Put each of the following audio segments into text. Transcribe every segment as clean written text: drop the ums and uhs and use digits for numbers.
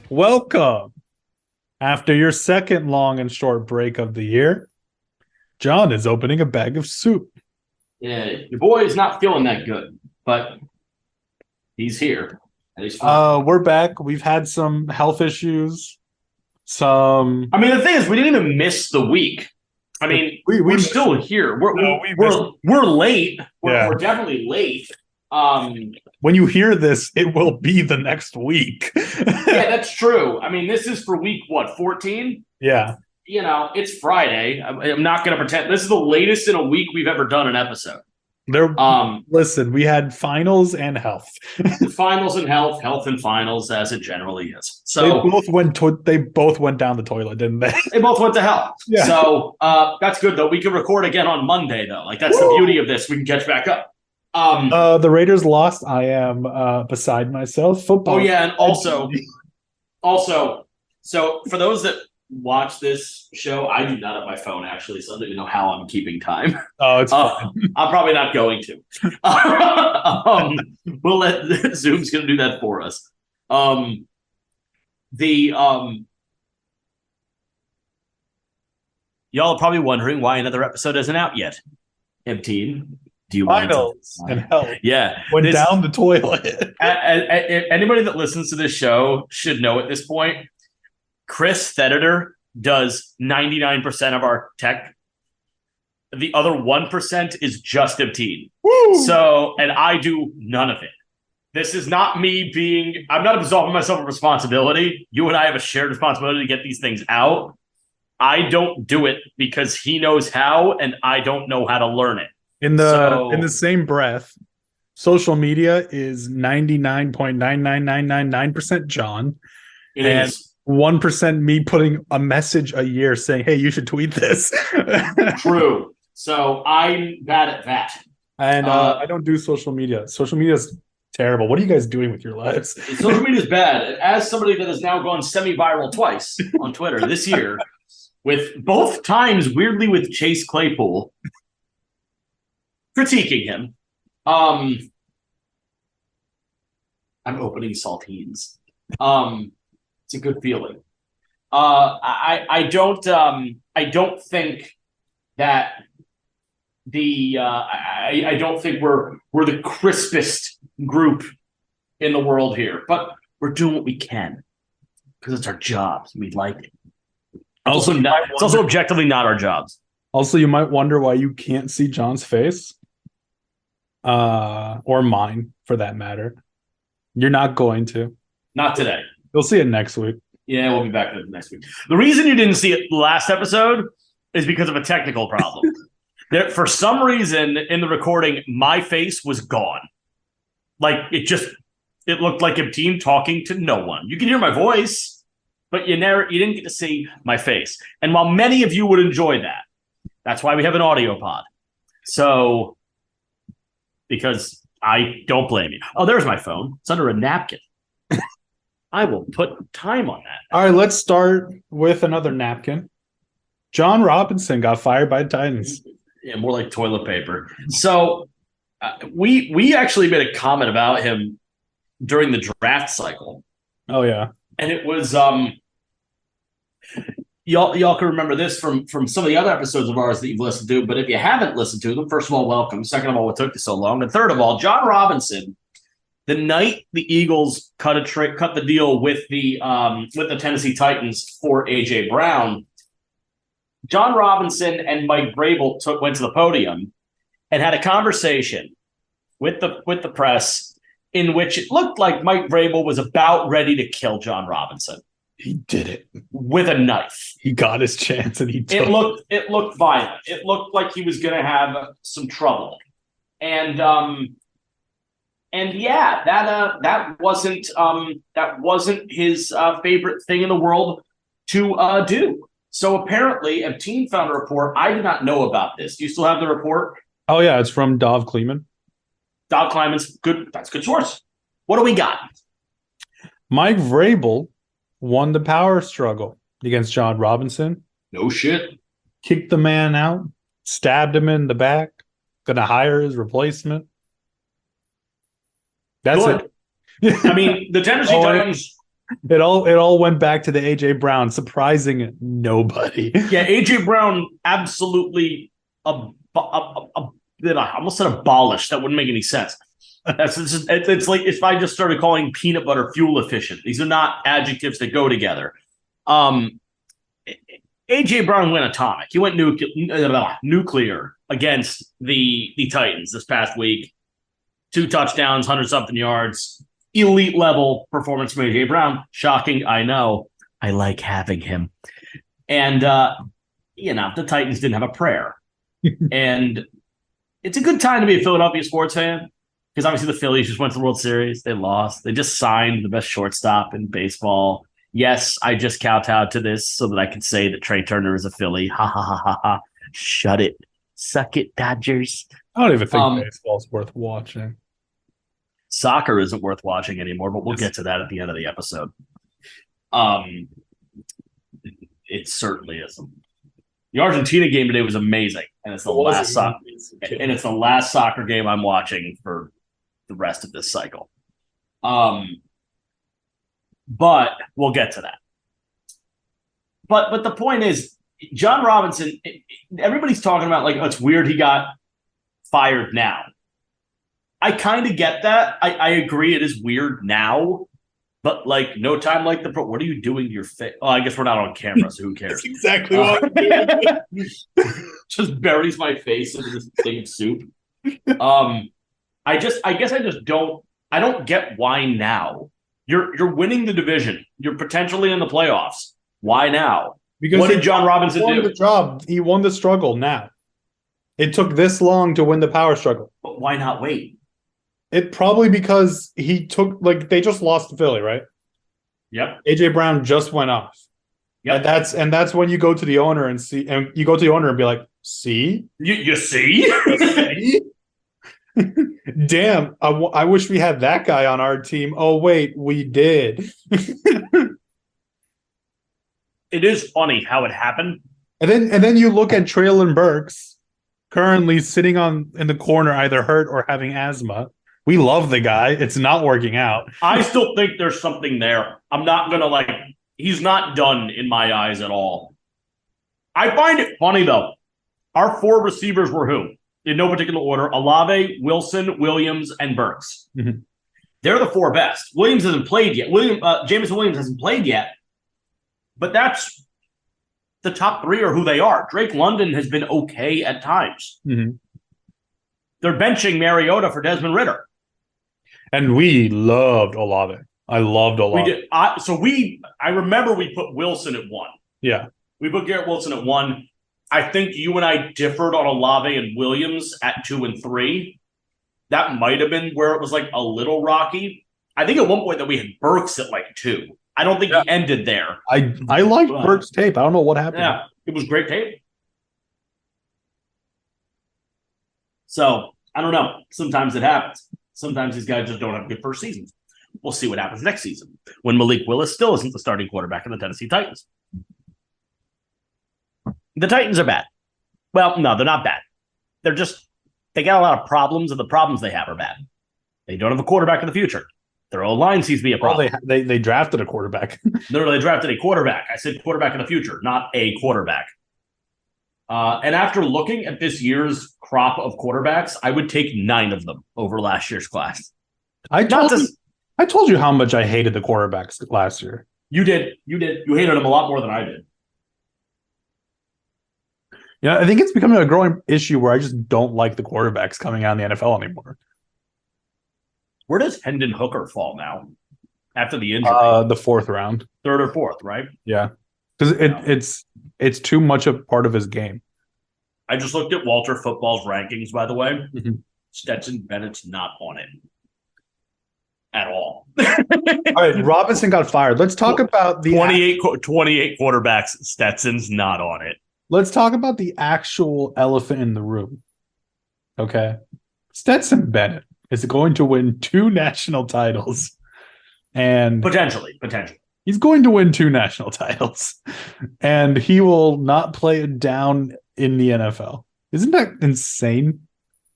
Welcome. After your second long and short break of the year, John is opening a bag of soup. Yeah, your boy is not feeling that good, but he's here. And he's fine. We're back. We've had some health issues. I mean, the thing is, we didn't even miss the week. I mean, we're still here. We're late. We're definitely late. When you hear this, it will be the next week. Yeah, that's true. I mean, this is for week, 14? Yeah. You know, it's Friday. I'm not going to pretend. This is the latest in a week we've ever done an episode. Listen, we had finals and health. Finals and health and finals, as it generally is. So they both went down the toilet, didn't they? They both went to hell. Yeah. So that's good, though. We can record again on Monday, though. Like, that's the beauty of this. We can catch back up. The Raiders lost. I am beside myself. Football. Oh yeah, and also, so for those that watch this show, I do not have my phone actually, so I don't even know how I'm keeping time. Oh, it's fine. I'm probably not going to. We'll let Zoom's going to do that for us. Y'all are probably wondering why another episode isn't out yet. Empty. Do you finals and health? Yeah, went down the toilet. Anybody that listens to this show should know at this point. Chris Thedder does 99% of our tech. The other 1% is just Empteen. So, and I do none of it. This is not me being. I'm not absolving myself of responsibility. You and I have a shared responsibility to get these things out. I don't do it because he knows how, and I don't know how to learn it. In the same breath, social media is 99.99999% John. It is 1% me putting a message a year saying, "Hey, you should tweet this." True. So I'm bad at that. And I don't do social media. Social media is terrible. What are you guys doing with your lives? Social media is bad. As somebody that has now gone semi-viral twice on Twitter this year, with both times weirdly with Chase Claypool. Critiquing him. I'm opening saltines. It's a good feeling. I don't think that I don't think we're the crispest group in the world here, but we're doing what we can because it's our jobs. We like it. It's also objectively not our jobs. Also, you might wonder why you can't see John's face. Or mine, for that matter. You're not going to. Not today. You'll see it next week. Yeah, we'll be back next week. The reason you didn't see it last episode is because of a technical problem. For some reason, in the recording, my face was gone. Like, it looked like a team talking to no one. You can hear my voice, but you didn't get to see my face. And while many of you would enjoy that, that's why we have an audio pod. So, because I don't blame you. Oh, there's my phone. It's under a napkin. I will put time on that. All right, let's start with another napkin. John Robinson got fired by the Titans. Yeah, more like toilet paper. So we actually made a comment about him during the draft cycle. Oh, yeah. And it was y'all can remember this from some of the other episodes of ours that you've listened to, but if you haven't listened to them, first of all, welcome. Second of all, what took you so long? And third of all, John Robinson, the night the Eagles cut the deal with the Tennessee Titans for A.J. Brown, John Robinson and Mike Vrabel went to the podium and had a conversation with the press in which it looked like Mike Vrabel was about ready to kill John Robinson. He did it with a knife. He got his chance, and he took it. It looked violent. It looked like he was going to have some trouble, and yeah, that wasn't his favorite thing in the world to do. So apparently, a team found a report. I did not know about this. Do you still have the report? Oh yeah, it's from Dov Kleiman. Dov Kleiman's good. That's a good source. What do we got? Mike Vrabel won the power struggle against John Robinson. No shit. Kicked the man out, stabbed him in the back. Gonna hire his replacement. That's Good. it. I mean, the Tennessee Titans. It all went back to the AJ Brown, surprising nobody. Yeah, AJ Brown absolutely I almost said abolished. That wouldn't make any sense. It's like if I just started calling peanut butter fuel efficient. These are not adjectives that go together. AJ Brown went atomic. He went nuclear against the Titans this past week. 2 touchdowns, 100-something yards. Elite level performance from AJ Brown. Shocking, I know. I like having him. And the Titans didn't have a prayer. And it's a good time to be a Philadelphia sports fan because obviously the Phillies just went to the World Series. They lost. They just signed the best shortstop in baseball. Yes, I just kowtowed to this so that I could say that Trey Turner is a Philly. Ha ha ha ha ha. Shut it. Suck it, Dodgers. I don't even think baseball's worth watching. Soccer isn't worth watching anymore, but we'll get to that at the end of the episode. It certainly isn't. The Argentina game today was amazing, and it's the last soccer game I'm watching for the rest of this cycle. But we'll get to that. But the point is, John Robinson. Everybody's talking about like, oh, it's weird he got fired now. I kind of get that. I agree it is weird now, but like no time like the pro. What are you doing to your face? Oh, I guess we're not on camera, so who cares? That's exactly what I'm doing. Just buries my face into this thing of soup. I guess I just don't. I don't get why now. You're winning the division. You're potentially in the playoffs. Why now? Because what did John Robinson do? The job. He won the struggle now. It took this long to win the power struggle. But why not wait? It probably because he took they just lost to Philly, right? Yep. AJ Brown just went off. Yep. And that's when you go to the owner and be like, see? You see? See? Damn, I wish we had that guy on our team. Oh wait, we did. It is funny how it happened. And then you look at Treylon Burks, currently sitting in the corner, either hurt or having asthma. We love the guy. It's not working out. I still think there's something there. I'm not gonna he's not done in my eyes at all. I find it funny though. Our 4 receivers were who? In no particular order: Olave, Wilson, Williams, and Burks. Mm-hmm. They're the 4 best. Williams hasn't played yet. Jameson Williams hasn't played yet. But that's the top 3 are who they are. Drake London has been okay at times. Mm-hmm. They're benching Mariota for Desmond Ridder. And we loved Olave. I loved Olave. We did. I remember we put Wilson at 1. Yeah. We put Garrett Wilson at 1. I think you and I differed on Olave and Williams at 2 and 3. That might have been where it was a little rocky. I think at one point that we had Burks at 2. I don't think he ended there. I liked Burks' tape. I don't know what happened. Yeah, it was great tape. So, I don't know. Sometimes it happens. Sometimes these guys just don't have good first seasons. We'll see what happens next season when Malik Willis still isn't the starting quarterback in the Tennessee Titans. The Titans are bad. Well, no, they're not bad. They got a lot of problems, and the problems they have are bad. They don't have a quarterback in the future. Their O-line seems to be a problem. Well, they drafted a quarterback. No, they drafted a quarterback. I said quarterback in the future, not a quarterback. And after looking at this year's crop of quarterbacks, I would take 9 of them over last year's class. I told you how much I hated the quarterbacks last year. You did. You hated them a lot more than I did. Yeah, I think it's becoming a growing issue where I just don't like the quarterbacks coming out in the NFL anymore. Where does Hendon Hooker fall now after the injury? The 4th round. 3rd or 4th, right? Yeah. Because it's too much a part of his game. I just looked at Walter Football's rankings, by the way. Mm-hmm. Stetson Bennett's not on it at all. All right, Robinson got fired. Let's talk about the 28 quarterbacks. Stetson's not on it. Let's talk about the actual elephant in the room. Okay. Stetson Bennett is going to win 2 national titles. And potentially. He's going to win 2 national titles. And he will not play it down in the NFL. Isn't that insane?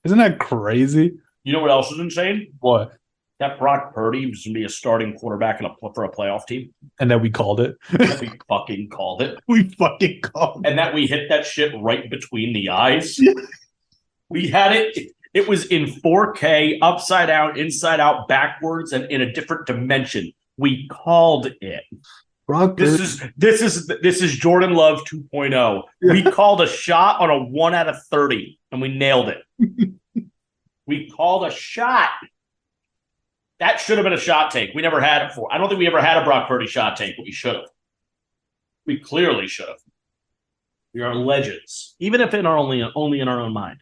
Isn't that crazy? You know what else is insane? What? That Brock Purdy was going to be a starting quarterback for a playoff team. And that we called it. That we fucking called it. We fucking called it. And that we hit that shit right between the eyes. We had it. It was in 4K, upside down, inside out, backwards, and in a different dimension. We called it. Brock This is Jordan Love 2.0. We called a shot on a 1 out of 30, and we nailed it. We called a shot. That should have been a shot take. We never had it before. I don't think we ever had a Brock Purdy shot take, but we should have. We clearly should have. We are legends, even if only in our own mind.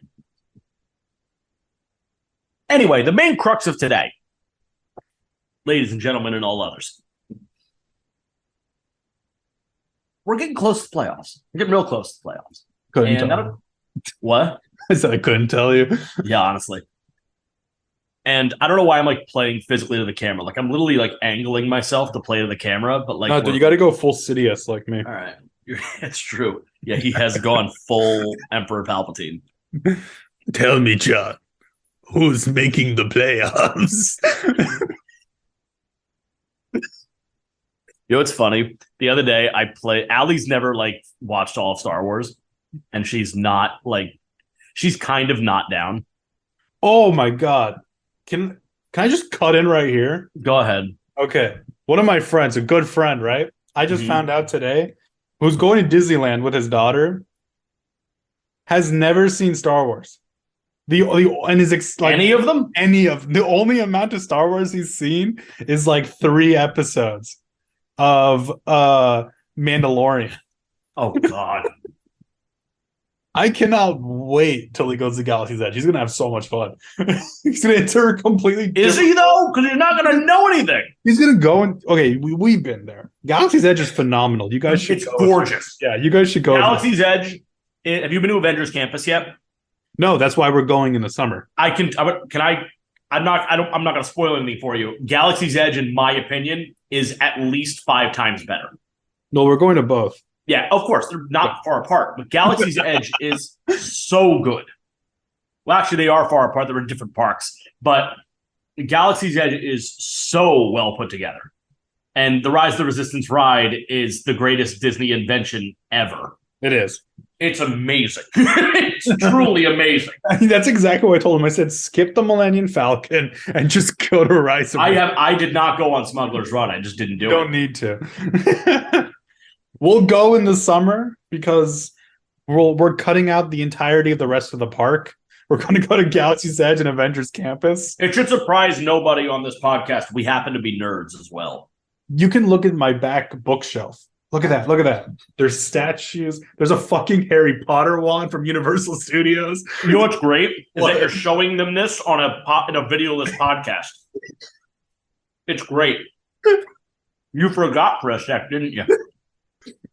Anyway, the main crux of today, ladies and gentlemen, and all others, we're getting close to the playoffs. We're getting real close to the playoffs. Couldn't tell you. What? I said I couldn't tell you. Yeah, honestly. And I don't know why I'm like playing physically to the camera. Like I'm literally like angling myself to play to the camera, but like No, dude, you got to go full Sidious like me. All right, it's true. Yeah, he has gone full Emperor Palpatine. Tell me, John, who's making the playoffs? You know what's funny? The other day I played. Allie's never like watched all of Star Wars, and she's kind of not down. Oh my god. Can I just cut in right here? Go ahead. Okay. One of my friends, a good friend, right? I just found out today, who's going to Disneyland with his daughter, has never seen Star Wars. The Any of them? The only amount of Star Wars he's seen is like 3 episodes of Mandalorian. Oh God. I cannot wait till he goes to Galaxy's Edge. He's gonna have so much fun. He's gonna enter completely. Is he though? Because you're not gonna know anything. He's gonna go and we've been there. Galaxy's Edge is phenomenal. You guys should. It's gorgeous. Yeah, you guys should go. Galaxy's Edge. Have you been to Avengers Campus yet? No, that's why we're going in the summer. I'm not gonna spoil anything for you. Galaxy's Edge, in my opinion, is at least 5 times better. No, we're going to both. Yeah, of course. They're not far apart, but Galaxy's Edge is so good. Well, actually, they are far apart. They're in different parks. But Galaxy's Edge is so well put together. And the Rise of the Resistance ride is the greatest Disney invention ever. It is. It's amazing. It's truly amazing. That's exactly what I told him. I said, skip the Millennium Falcon and just go to Rise of Resistance. I did not go on Smuggler's Run. I just didn't do it. Don't need to. We'll go in the summer because we're cutting out the entirety of the rest of the park. We're going to go to Galaxy's Edge and Avengers Campus. It should surprise nobody on this podcast. We happen to be nerds as well. You can look at my back bookshelf. Look at that. Look at that. There's statues. There's a fucking Harry Potter wand from Universal Studios. You know what's great is that you're showing them this on in a videoless podcast. It's great. You forgot for a sec, didn't you?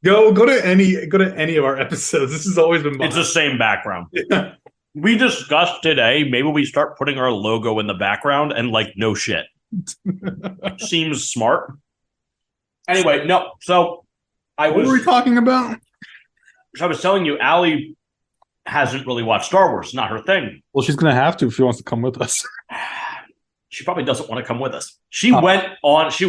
Go to any of our episodes. This has always been mine. It's the same background. Yeah. We discussed today, maybe we start putting our logo in the background and like no shit. Seems smart. Anyway, no. So what were we talking about? I was telling you, Allie hasn't really watched Star Wars. It's not her thing. Well, she's gonna have to if she wants to come with us. She probably doesn't want to come with us. She went on. She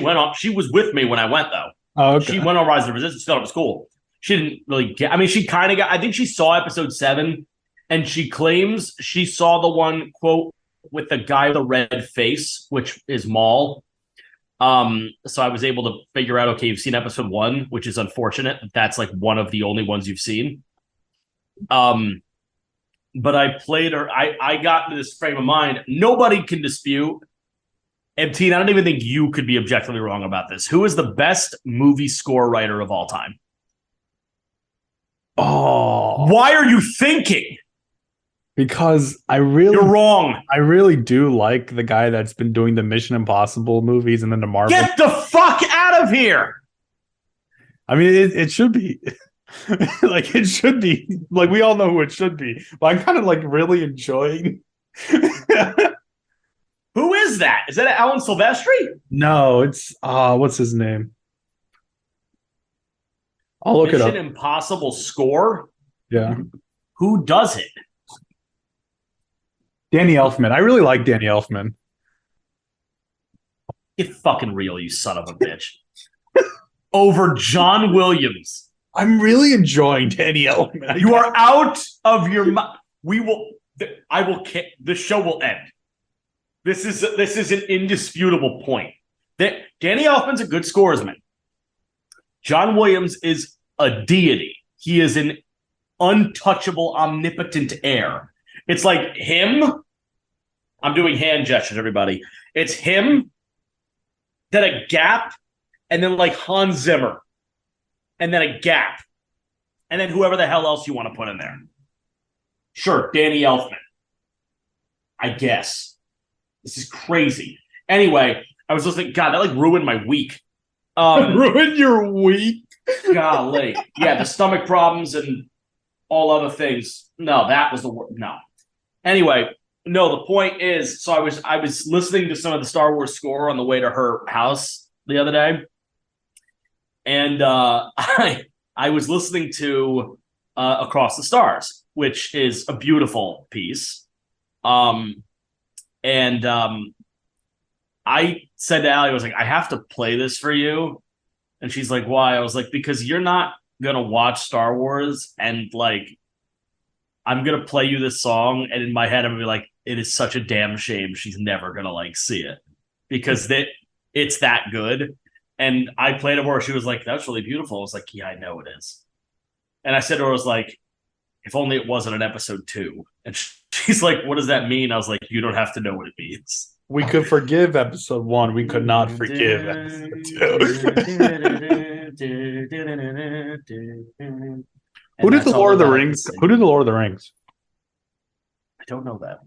was with me when I went though. Oh, okay. She went on Rise of the Resistance. Still up at school. She didn't really get. I mean, she kind of got. I think she saw episode 7, and she claims she saw the one quote with the guy with the red face, which is Maul. So I was able to figure out. Okay, you've seen episode 1, which is unfortunate. That's like one of the only ones you've seen. But I played her. I got into this frame of mind. Nobody can dispute. MT, I don't even think you could be objectively wrong about this. Who is the best movie score writer of all time? Oh, why are you thinking? Because you're wrong. I really do like the guy that's been doing the Mission Impossible movies and then the Marvel. Get the fuck out of here! I mean, it should be like it should be like we all know who it should be, but I'm kind of like really enjoying. Who is that? Is that Alan Silvestri? No, it's what's his name? I'll look it up. Mission Impossible score? Yeah. Who does it? Danny Elfman. I really like Danny Elfman. Get fucking real, you son of a bitch. Over John Williams. I'm really enjoying Danny Elfman. You are out of your mind. The show will end. This is an indisputable point. Danny Elfman's a good scoresman. John Williams is a deity. He is an untouchable, omnipotent heir. It's like him. I'm doing hand gestures, everybody. It's him, then a gap, and then like Hans Zimmer, and then a gap, and then whoever the hell else you want to put in there. Sure, Danny Elfman. I guess. This is crazy. Anyway, I was listening. God, that like ruined my week. Ruined your week? Golly. Yeah, the stomach problems and all other things. No, that was the word. No. Anyway, no, the point is, so I was listening to some of the Star Wars score on the way to her house the other day. And I was listening to Across the Stars, which is a beautiful piece. I said to Allie, I was like, I have to play this for you. And she's like, why? I was like, because you're not going to watch Star Wars. And like, I'm going to play you this song. And in my head, I'm going to be like, it is such a damn shame she's never going to like see it because it's that good. And I played it for her. She was like, that's really beautiful. I was like, yeah, I know it is. And I said to her, I was like, if only it wasn't an episode 2. And she's like, what does that mean? I was like, you don't have to know what it means. We could forgive episode 1. We could not forgive episode 2. Who did the Lord of the Rings? Who did the Lord of the Rings? I don't know that.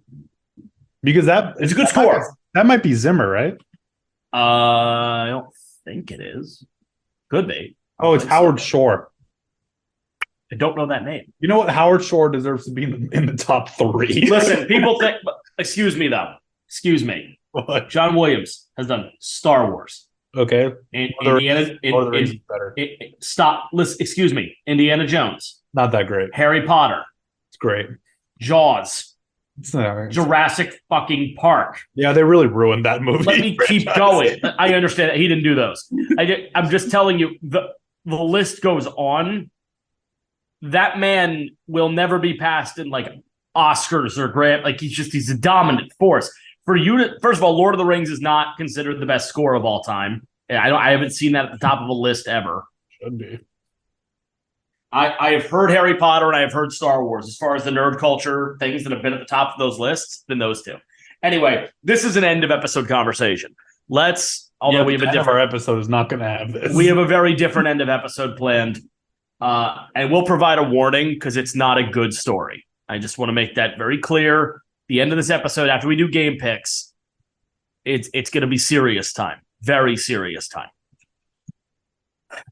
Because it's a good score. That might be Zimmer, right? I don't think it is. Could be. Oh, it's Howard Shore. I don't know that name. You know what? Howard Shore deserves to be in the top 3. Listen, people think. Excuse me, though. Excuse me. What? John Williams has done Star Wars. Okay. Indiana. Stop. Listen. Excuse me. Indiana Jones. Not that great. Harry Potter. It's great. Jaws. It's not, Jurassic fucking Park. Yeah, they really ruined that movie. Let me keep going. I understand that he didn't do those. I'm just telling you, the list goes on. That man will never be passed in like Oscars or Grant. Like he's a dominant force. For you to, first of all, Lord of the Rings is not considered the best score of all time. I haven't seen that at the top of a list ever. Should be. I have heard Harry Potter and I have heard Star Wars. As far as the nerd culture things that have been at the top of those lists, been those two. Anyway, this is an end of episode conversation. We have a different our episode is not going to have this. We have a very different end of episode planned, and we'll provide a warning because it's not a good story. I just want to make that very clear. The end of this episode, after we do game picks, it's going to be serious time, very serious time.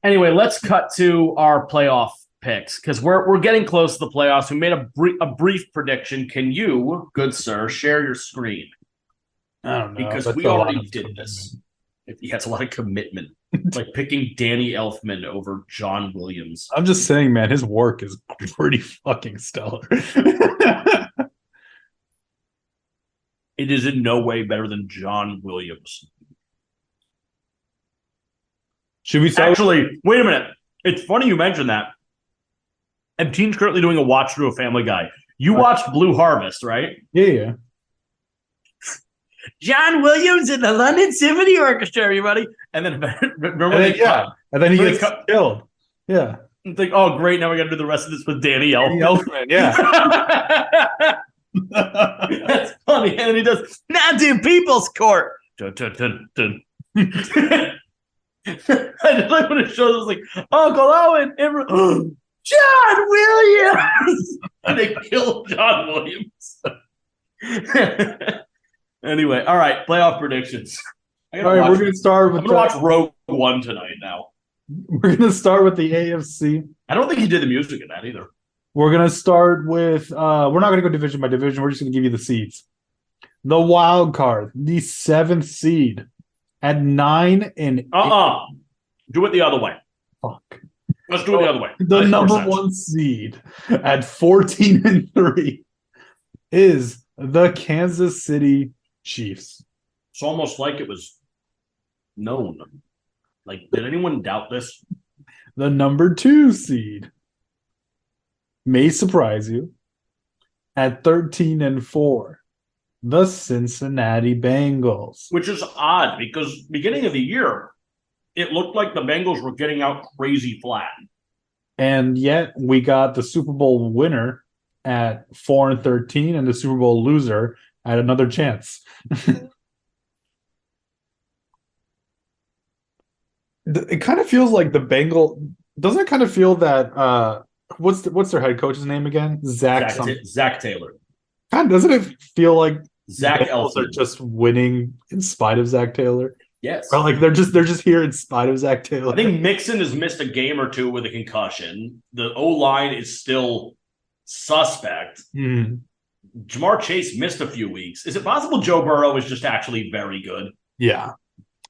Anyway, let's cut to our playoff picks because we're getting close to the playoffs. We made a brief prediction. Can you, good sir, share your screen? I don't know. Because we already did this. Yeah, it's a lot of commitment. It's like picking Danny Elfman over John Williams. I'm just saying, man, his work is pretty fucking stellar. It is in no way better than John Williams. Should we start? Actually, wait a minute. It's funny you mentioned that. Teen's currently doing a watch through of Family Guy. You watched Blue Harvest, right? Yeah. John Williams in the London Symphony Orchestra, everybody. And then remember and then he gets killed. Yeah. It's like, oh, great. Now we got to do the rest of this with Danny Elfman. Yeah. That's funny. And then he does, now do People's Court. Dun, dun, dun, dun. I just like when it shows, like, Uncle Owen, John Williams! And they kill John Williams. Anyway, all right, playoff predictions. All right, we're going to start with... I'm going to watch Rogue One tonight now. We're going to start with the AFC. I don't think he did the music in that either. We're going to start with... we're not going to go division by division. We're just going to give you the seeds. The wild card, the 7th seed at 9 and 8. Do it the other way. Fuck. Let's do it the other way. The number 1 seed at 14 and 3 is The Kansas City Chiefs. It's almost like it was known. Like, did anyone doubt this? The number 2 seed. May surprise you. At 13-4. The Cincinnati Bengals. Which is odd because beginning of the year, it looked like the Bengals were getting out crazy flat. And yet we got the Super Bowl winner at 4-13 and the Super Bowl loser at another chance. It kind of feels like the doesn't it kind of feel that what's their head coach's name again? Zach Taylor. God, doesn't it feel like Zach Bengals are just winning in spite of Zach Taylor? Yes. Or like they're just here in spite of Zach Taylor. I think Mixon has missed a game or two with a concussion. The O-line is still suspect. Jamar Chase missed a few weeks. Is it possible Joe Burrow is just actually very good? Yeah.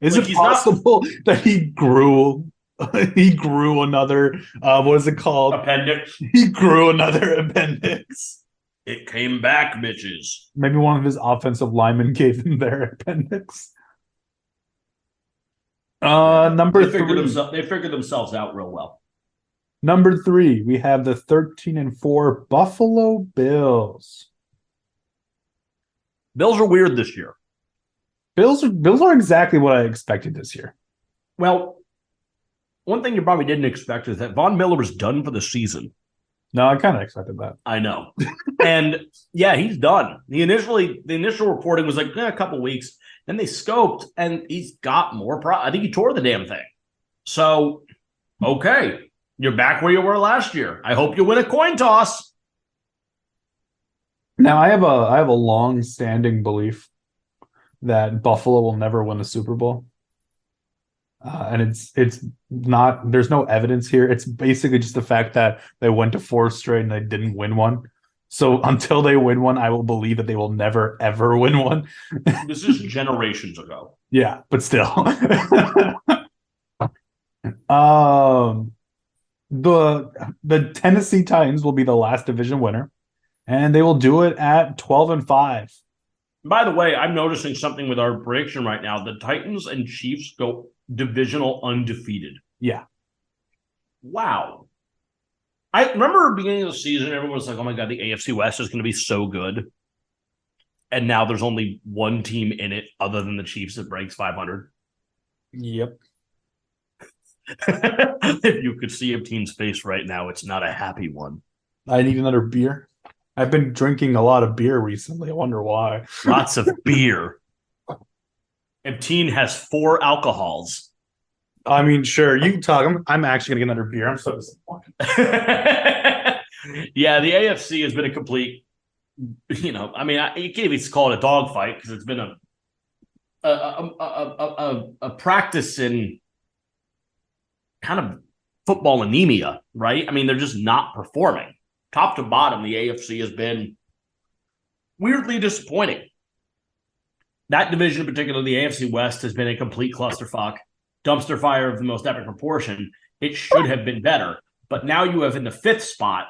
Is it possible that he grew another what is it called? Appendix. He grew another appendix. It came back, bitches. Maybe one of his offensive linemen gave him their appendix. Number 3. They figured themselves out real well. Number 3, we have the 13-4 Buffalo Bills. Bills are weird this year. Bills are exactly what I expected this year. Well, one thing you probably didn't expect is that Von Miller was done for the season. No, I kind of expected that. I know. And yeah, he's done. The initial reporting was like a couple weeks. Then they scoped and he's got more I think he tore the damn thing. So, okay. You're back where you were last year. I hope you win a coin toss. Now I have a long-standing belief that Buffalo will never win a Super Bowl. And it's not, there's no evidence here. It's basically just the fact that they went to 4 straight and they didn't win one. So until they win one, I will believe that they will never, ever win one. This is generations ago. Yeah, but still. The Tennessee Titans will be the last division winner, and they will do it at 12-5. By the way, I'm noticing something with our prediction right now. The Titans and Chiefs go divisional undefeated. Yeah. Wow. I remember beginning of the season, everyone was like, oh my God, the AFC West is going to be so good. And now there's only one team in it other than the Chiefs that breaks 500. Yep. If you could see a team's face right now, it's not a happy one. I need another beer. I've been drinking a lot of beer recently. I wonder why. Lots of beer. Ebteen has 4 alcohols. I mean, sure, you can talk. I'm actually going to get another beer. I'm so disappointed. Yeah, the AFC has been a complete, you can't even call it a dogfight because it's been a practice in kind of football anemia, right? I mean, they're just not performing. Top to bottom, the AFC has been weirdly disappointing. That division in particular, the AFC West, has been a complete clusterfuck, dumpster fire of the most epic proportion. It should have been better. But now you have in the 5th spot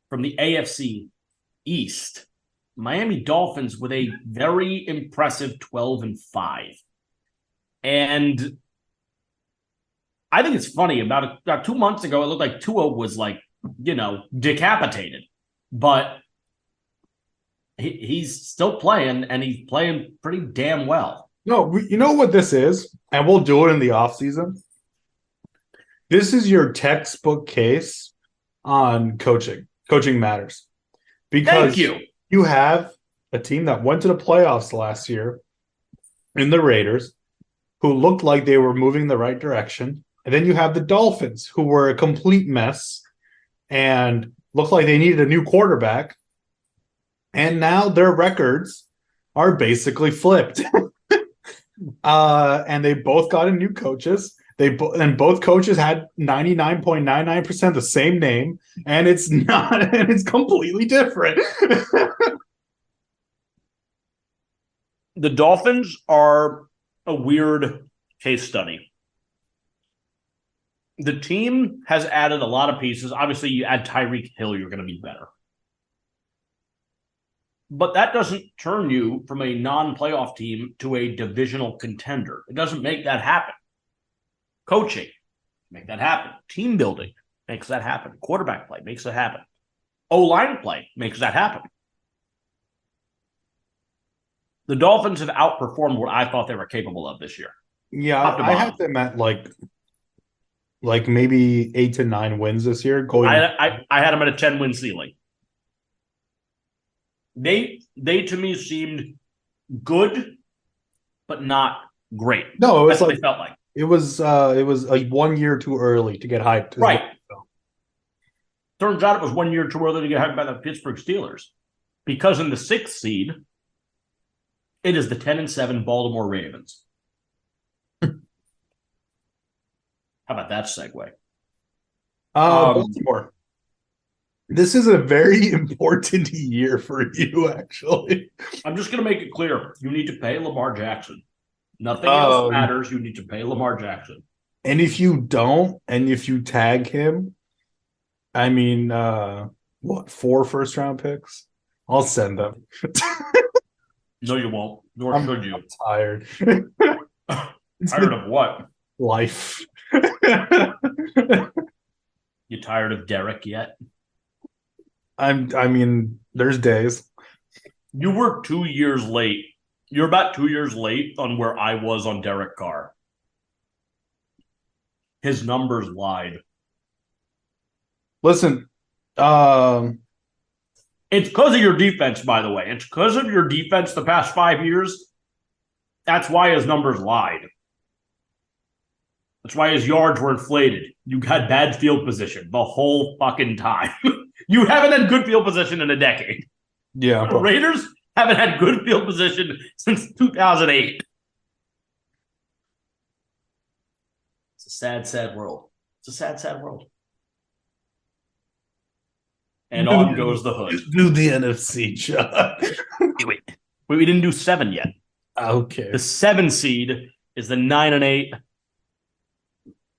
from the AFC East, Miami Dolphins with a very impressive 12-5. And I think it's funny. About 2 months ago, it looked like Tua was decapitated. But he's still playing, and he's playing pretty damn well. No, you know what this is? And we'll do it in the offseason. This is your textbook case on coaching. Coaching matters. Because you have a team that went to the playoffs last year in the Raiders, who looked like they were moving in the right direction. And then you have the Dolphins, who were a complete mess and looked like they needed a new quarterback. And now their records are basically flipped. And they both got in new coaches. Both coaches had 99.99% the same name, and it's completely different. The Dolphins are a weird case study. The team has added a lot of pieces. Obviously, you add Tyreek Hill, you're going to be better. But that doesn't turn you from a non-playoff team to a divisional contender. It doesn't make that happen. Coaching, make that happen. Team building makes that happen. Quarterback play makes that happen. O-line play makes that happen. The Dolphins have outperformed what I thought they were capable of this year. Yeah, I had them at like maybe 8 to 9 wins this year. I had them at a 10-win ceiling. They to me seemed good, but not great. No, it was That's what they felt like. It was like 1 year too early to get hyped. Right. Turns out it was 1 year too early to get hyped by the Pittsburgh Steelers, because in the 6th seed, it is the 10-7 Baltimore Ravens. How about that segue? Baltimore. This is a very important year for you, actually. I'm just going to make it clear. You need to pay Lamar Jackson. Nothing else matters. You need to pay Lamar Jackson. And if you don't, and if you tag him, I mean, 4 first-round picks? I'll send them. No, you won't. Nor should you. I'm tired. Tired of what? Life. You tired of Derek yet? I mean, there's days. You were 2 years late. You're about 2 years late on where I was on Derek Carr. His numbers lied. Listen, it's because of your defense, by the way. It's because of your defense the past 5 years. That's why his numbers lied. That's why his yards were inflated. You had bad field position the whole fucking time. You haven't had good field position in a decade. Yeah. The Raiders haven't had good field position since 2008. It's a sad, sad world. It's a sad, sad world. And on goes the hood. Do the NFC, John. Wait, we didn't do 7 yet. Okay. The 7 seed is the 9-8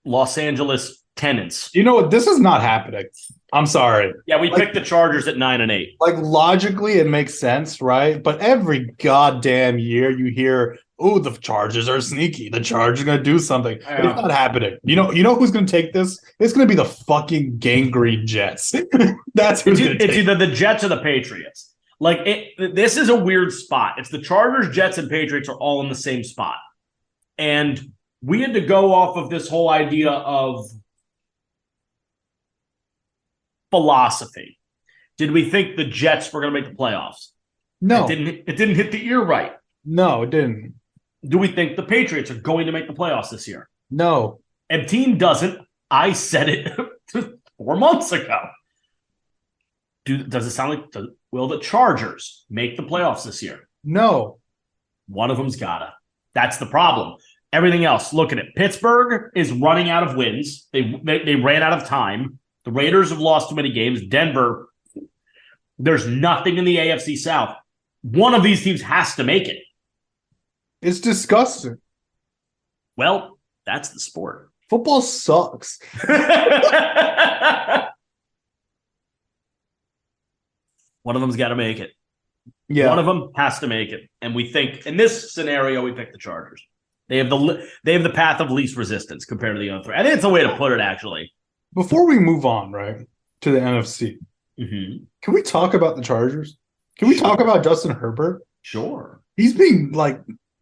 Los Angeles Tenants. You know what? This is not happening. I'm sorry. Yeah, we picked the Chargers at 9-8. Like, logically, it makes sense, right? But every goddamn year you hear, "Oh, the Chargers are sneaky. The Chargers are going to do something." Yeah. It's not happening. You know who's going to take this? It's going to be the fucking gangrene Jets. That's who's going to take it. It's either the Jets or the Patriots. This is a weird spot. It's the Chargers, Jets, and Patriots are all in the same spot. And we had to go off of this whole idea of philosophy. Did we think the Jets were going to make the playoffs? No. It didn't hit the ear right. No, it didn't. Do we think the Patriots are going to make the playoffs this year? No. And team doesn't. I said it 4 months ago. Does it sound like will the Chargers make the playoffs this year? No. One of them's gotta. That's the problem. Everything else, look at it. Pittsburgh is running out of wins. They ran out of time. The Raiders have lost too many games. Denver, there's nothing in the AFC South. One of these teams has to make it. It's disgusting. Well, that's the sport. Football sucks. One of them's got to make it. Yeah. One of them has to make it. And we think, in this scenario, we pick the Chargers. They have the path of least resistance compared to the other three. I think it's a way to put it, actually. Before we move on, right, to the NFC, can we talk about the Chargers? Can we talk about Justin Herbert? Sure. He's being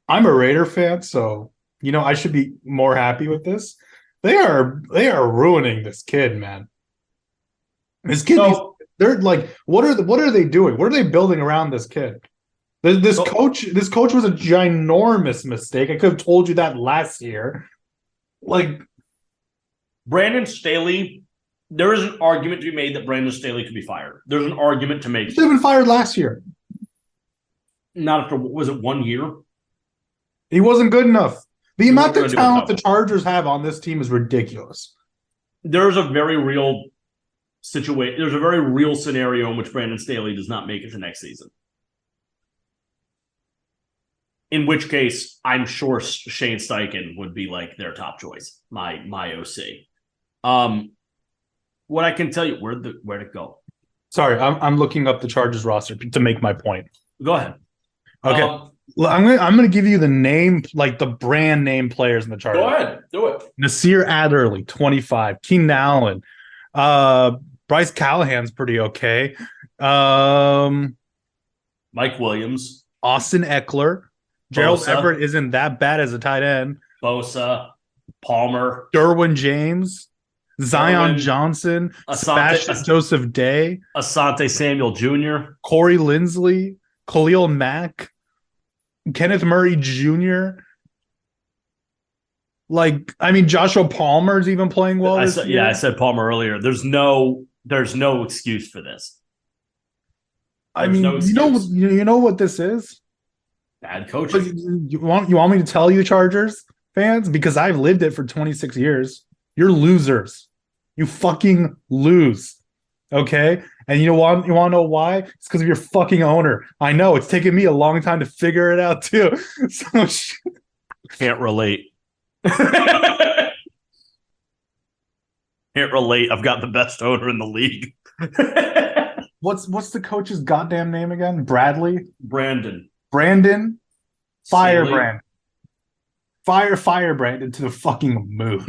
I'm a Raider fan, so I should be more happy with this. They are ruining this kid, man. This kid, they're what are they doing? What are they building around this kid? This coach was a ginormous mistake. I could have told you that last year. Brandon Staley, there is an argument to be made that Brandon Staley could be fired. There's an argument to make. He's been fired last year. Not after, was it 1 year? He wasn't good enough. The amount of talent the Chargers have on this team is ridiculous. There's a very real situation. There's a very real scenario in which Brandon Staley does not make it to next season. In which case, I'm sure Shane Steichen would be their top choice, my OC. What I can tell you, where'd it go? Sorry, I'm looking up the Chargers roster to make my point. Go ahead. Okay. Well, I'm gonna give you the name, like the brand name players in the Chargers. Go ahead, do it. Nasir Adderley, 25. Keenan Allen. Bryce Callahan's pretty okay. Mike Williams. Austin Eckler. Gerald Everett isn't that bad as a tight end. Bosa. Palmer. Derwin James. Zion Johnson. Sebastian Joseph Day. Asante Samuel Jr. Corey Linsley. Khalil Mack. Kenneth Murray Jr. Like, I mean, Joshua Palmer's even playing well. I said Palmer earlier. There's no excuse for this. You know what this is? Bad coaching. You want me to tell you, Chargers fans? Because I've lived it for 26 years. You're losers. You fucking lose. Okay? And you want to know why? It's because of your fucking owner. I know it's taken me a long time to figure it out too. So can't relate. Can't relate. I've got the best owner in the league. What's the coach's goddamn name again? Brandon. Firebrand. Fire Brandon to the fucking moon.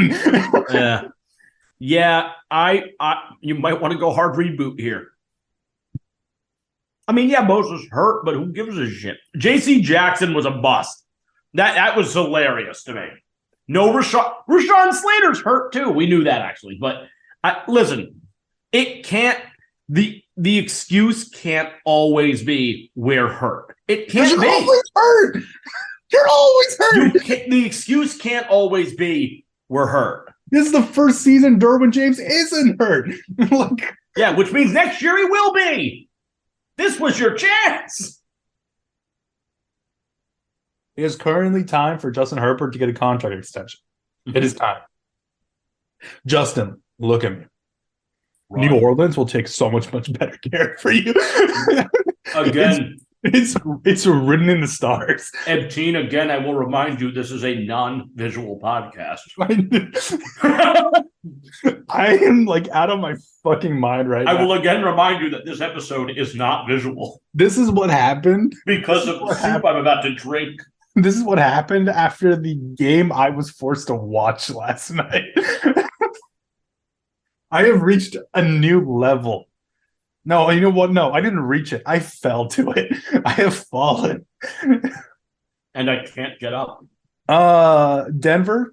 Yeah, you might want to go hard reboot here. I mean, yeah, Bosa's hurt, but who gives a shit? J.C. Jackson was a bust. That was hilarious to me. No, Rashawn Slater's hurt too. We knew that actually, but listen, it can't. The excuse can't always be we're hurt. It can't be. Always hurt. You're always hurt. The excuse can't always be we're hurt. This is the first season Derwin James isn't hurt. Yeah, which means next year he will be. This was your chance. It is currently time for Justin Herbert to get a contract extension. Mm-hmm. It is time. Justin, look at me. Right. New Orleans will take so much better care for you. Again. It's written in the stars. Ebteen, again, I will remind you, this is a non-visual podcast. I am like out of my fucking mind right now. I will again remind you that this episode is not visual. This is what happened. Because of the soup I'm about to drink. This is what happened after the game I was forced to watch last night. I have reached a new level. No, you know what? No, I didn't reach it. I fell to it. I have fallen. And I can't get up. Denver,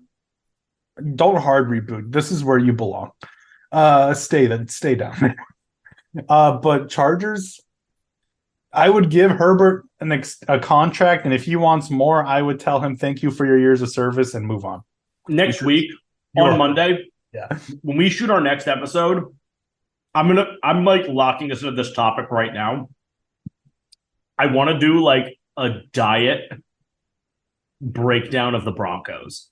don't hard reboot. This is where you belong. Stay down there. But Chargers, I would give Herbert a contract, and if he wants more, I would tell him thank you for your years of service and move on. Next week, on Monday, when we shoot our next episode, I'm like locking us into this topic right now. I want to do like a diet breakdown of the Broncos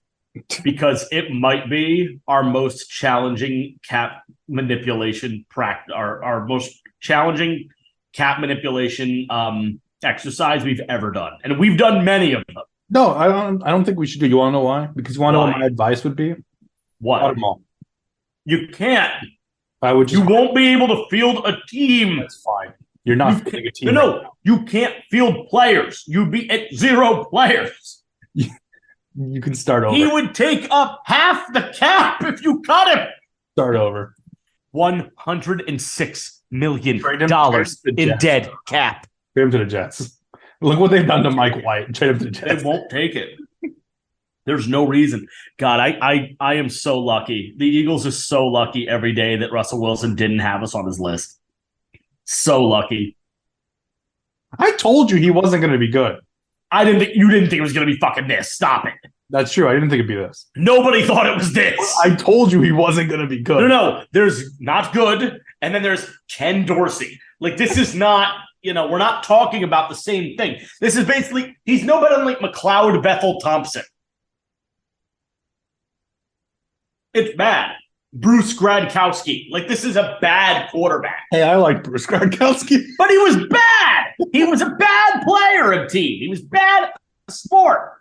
because it might be our most challenging cap manipulation practice, our most challenging cap manipulation exercise we've ever done, and we've done many of them. No, I don't think we should do. You want to know why? Because you want to know what my advice would be. What? Cut them all. You can't. You won't be able to field a team. That's fine. You're not fielding a team. No, you can't field players. You'd be at 0 players. You can start over. He would take up half the cap if you cut him. Start over. $106 million in dead cap. Trade him to the Jets. Look what they've done to Mike White. Trade him to the Jets. They won't take it. There's no reason. God, I am so lucky. The Eagles are so lucky every day that Russell Wilson didn't have us on his list. So lucky. I told you he wasn't going to be good. You didn't think it was going to be fucking this. Stop it. That's true. I didn't think it'd be this. Nobody thought it was this. I told you he wasn't going to be good. No. There's not good, and then there's Ken Dorsey. Like, this is not, we're not talking about the same thing. This is basically, he's no better than like McLeod Bethel Thompson. It's bad. Bruce Gradkowski. Like, this is a bad quarterback. Hey, I like Bruce Gradkowski. But he was bad. He was a bad player of team. He was bad at the sport.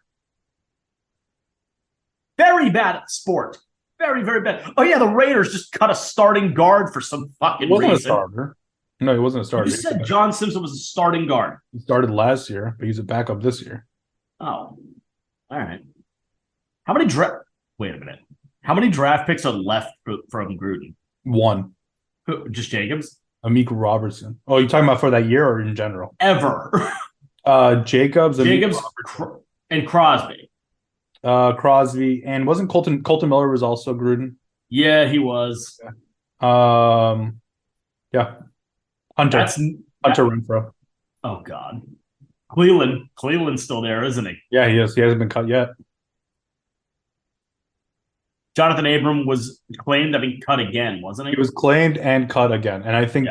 Very bad at the sport. Very, very bad. Oh, yeah, the Raiders just cut a starting guard for some fucking reason. A starter. No, he wasn't a starter. You said John Simpson was a starting guard. He started last year, but he's a backup this year. Oh, all right. Wait a minute. How many draft picks are left from Gruden? 1. Just Jacobs? Amik Robertson. Oh, you talking about for that year or in general? Ever. Jacobs, and Crosby. Crosby, and wasn't Colton Miller was also Gruden? Yeah, he was. Yeah. Hunter Renfrow. Oh God. Cleveland's still there, isn't he? Yeah, he is. He hasn't been cut yet. Jonathan Abram was claimed to be cut again, wasn't he? He was claimed and cut again. And I think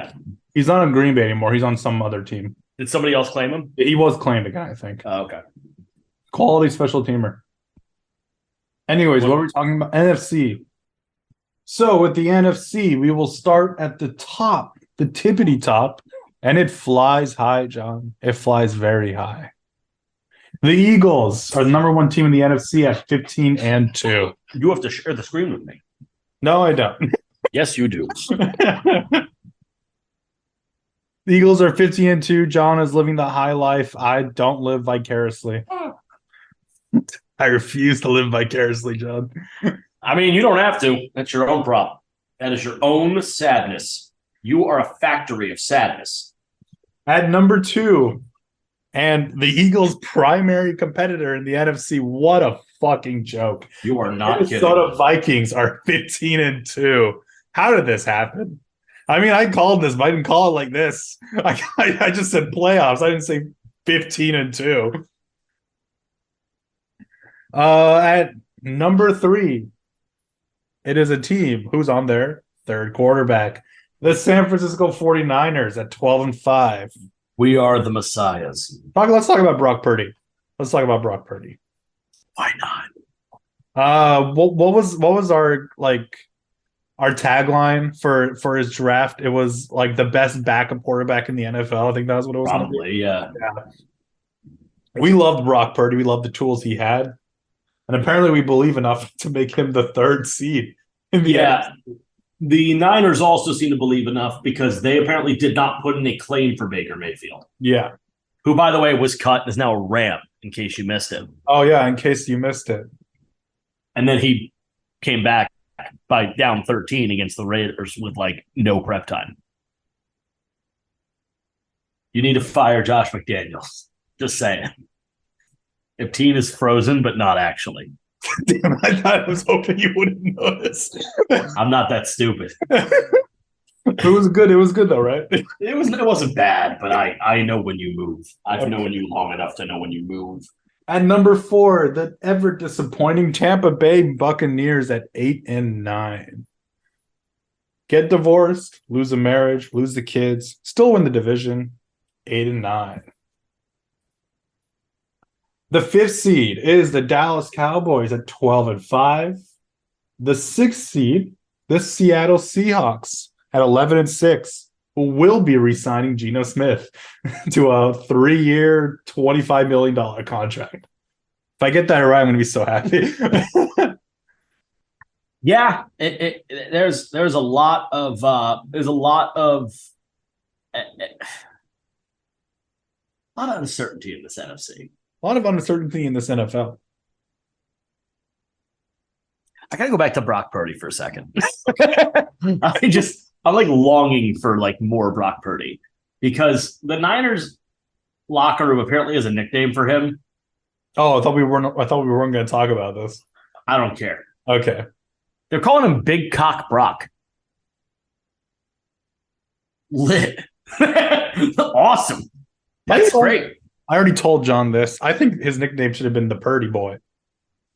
he's not on Green Bay anymore. He's on some other team. Did somebody else claim him? He was claimed again, I think. Oh, okay. Quality special teamer. Anyways, what were we talking about? NFC. So with the NFC, we will start at the top, the tippity top, and it flies high, John. It flies very high. The Eagles are the number 1 team in the NFC at 15-2. You have to share the screen with me. No, I don't. Yes, you do. The Eagles are 15-2. John is living the high life. I don't live vicariously. I refuse to live vicariously, John. I mean, you don't have to. That's your own problem. That is your own sadness. You are a factory of sadness. At number 2, and the Eagles' primary competitor in the NFC. What a fucking joke. You are not kidding. Minnesota Vikings are 15-2. How did this happen? I mean, I called this, but I didn't call it like this. I just said playoffs. I didn't say 15-2. At number 3, it is a team who's on their third quarterback. The San Francisco 49ers at 12-5. We are the messiahs. Let's talk about Brock Purdy. Why not? What was our tagline for his draft? It was like the best backup quarterback in the NFL. I think that's what it was. Probably, yeah. We loved Brock Purdy. We loved the tools he had, and apparently we believe enough to make him the 3rd seed in the NFC. The Niners also seem to believe enough because they apparently did not put in a claim for Baker Mayfield. Yeah. Who, by the way, was cut and is now a Ram, in case you missed it. Oh, yeah, in case you missed it. And then he came back by down 13 against the Raiders with, no prep time. You need to fire Josh McDaniels. Just saying. If team is frozen, but not actually. Damn, I was hoping you wouldn't notice. I'm not that stupid. It was good. It was good though, right? It wasn't bad, but I know when you move. I've known you long enough to know when you move. At number 4, the ever disappointing Tampa Bay Buccaneers at 8-9. Get divorced, lose a marriage, lose the kids, still win the division. 8-9. The 5th seed is the Dallas Cowboys at 12-5. The 6th seed, the Seattle Seahawks at 11-6, who will be re-signing Geno Smith to a 3-year, $25 million contract. If I get that right, I'm going to be so happy. Yeah, there's a lot of uncertainty in this NFC. A lot of uncertainty in this NFL. I gotta go back to Brock Purdy for a second. I'm longing for more Brock Purdy because the Niners locker room apparently has a nickname for him. Oh, I thought we weren't going to talk about this. I don't care. Okay. They're calling him Big Cock Brock. Lit. Awesome. That's great. I already told John this. I think his nickname should have been the Purdy Boy.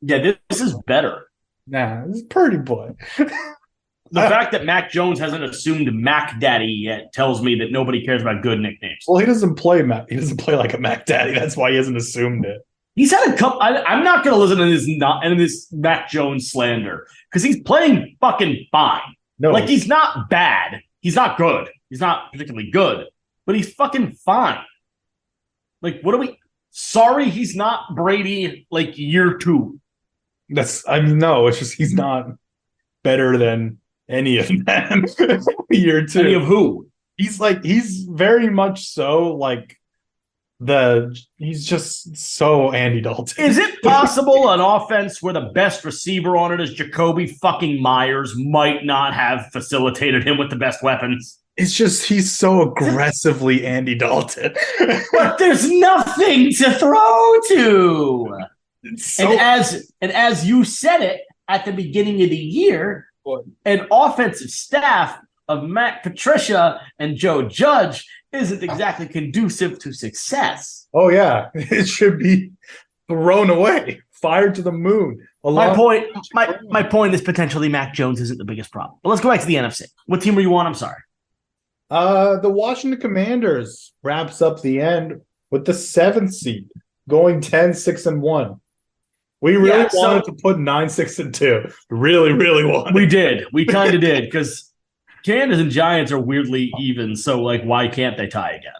Yeah, this is better. Nah, this is Purdy Boy. The fact that Mac Jones hasn't assumed Mac Daddy yet tells me that nobody cares about good nicknames. Well, he doesn't play like a Mac Daddy. That's why he hasn't assumed it. He's had a couple. I'm not going to listen to this Mac Jones slander because he's playing fucking fine. No, he's not bad. He's not good. He's not particularly good, but he's fucking fine. What are we? Sorry, he's not Brady year 2. No, it's just he's not better than any of them. Year 2. Any of who? he's very much so like he's just so Andy Dalton. Is it possible an offense where the best receiver on it is Jacoby fucking Myers might not have facilitated him with the best weapons? It's just he's so aggressively Andy Dalton. But there's nothing to throw to. So, and as you said it at the beginning of the year, an offensive staff of Matt Patricia and Joe Judge isn't exactly conducive to success. Oh yeah, it should be thrown away, fired to the moon. My point is potentially Mac Jones isn't the biggest problem. But let's go back to the NFC. What team were you on? I'm sorry. The Washington Commanders wraps up the end with the 7th seed, going 10-6-1. We really wanted to put 9-6-2. Really, really wanted. We did. We kind of did because Commanders and Giants are weirdly even, so like, why can't they tie again?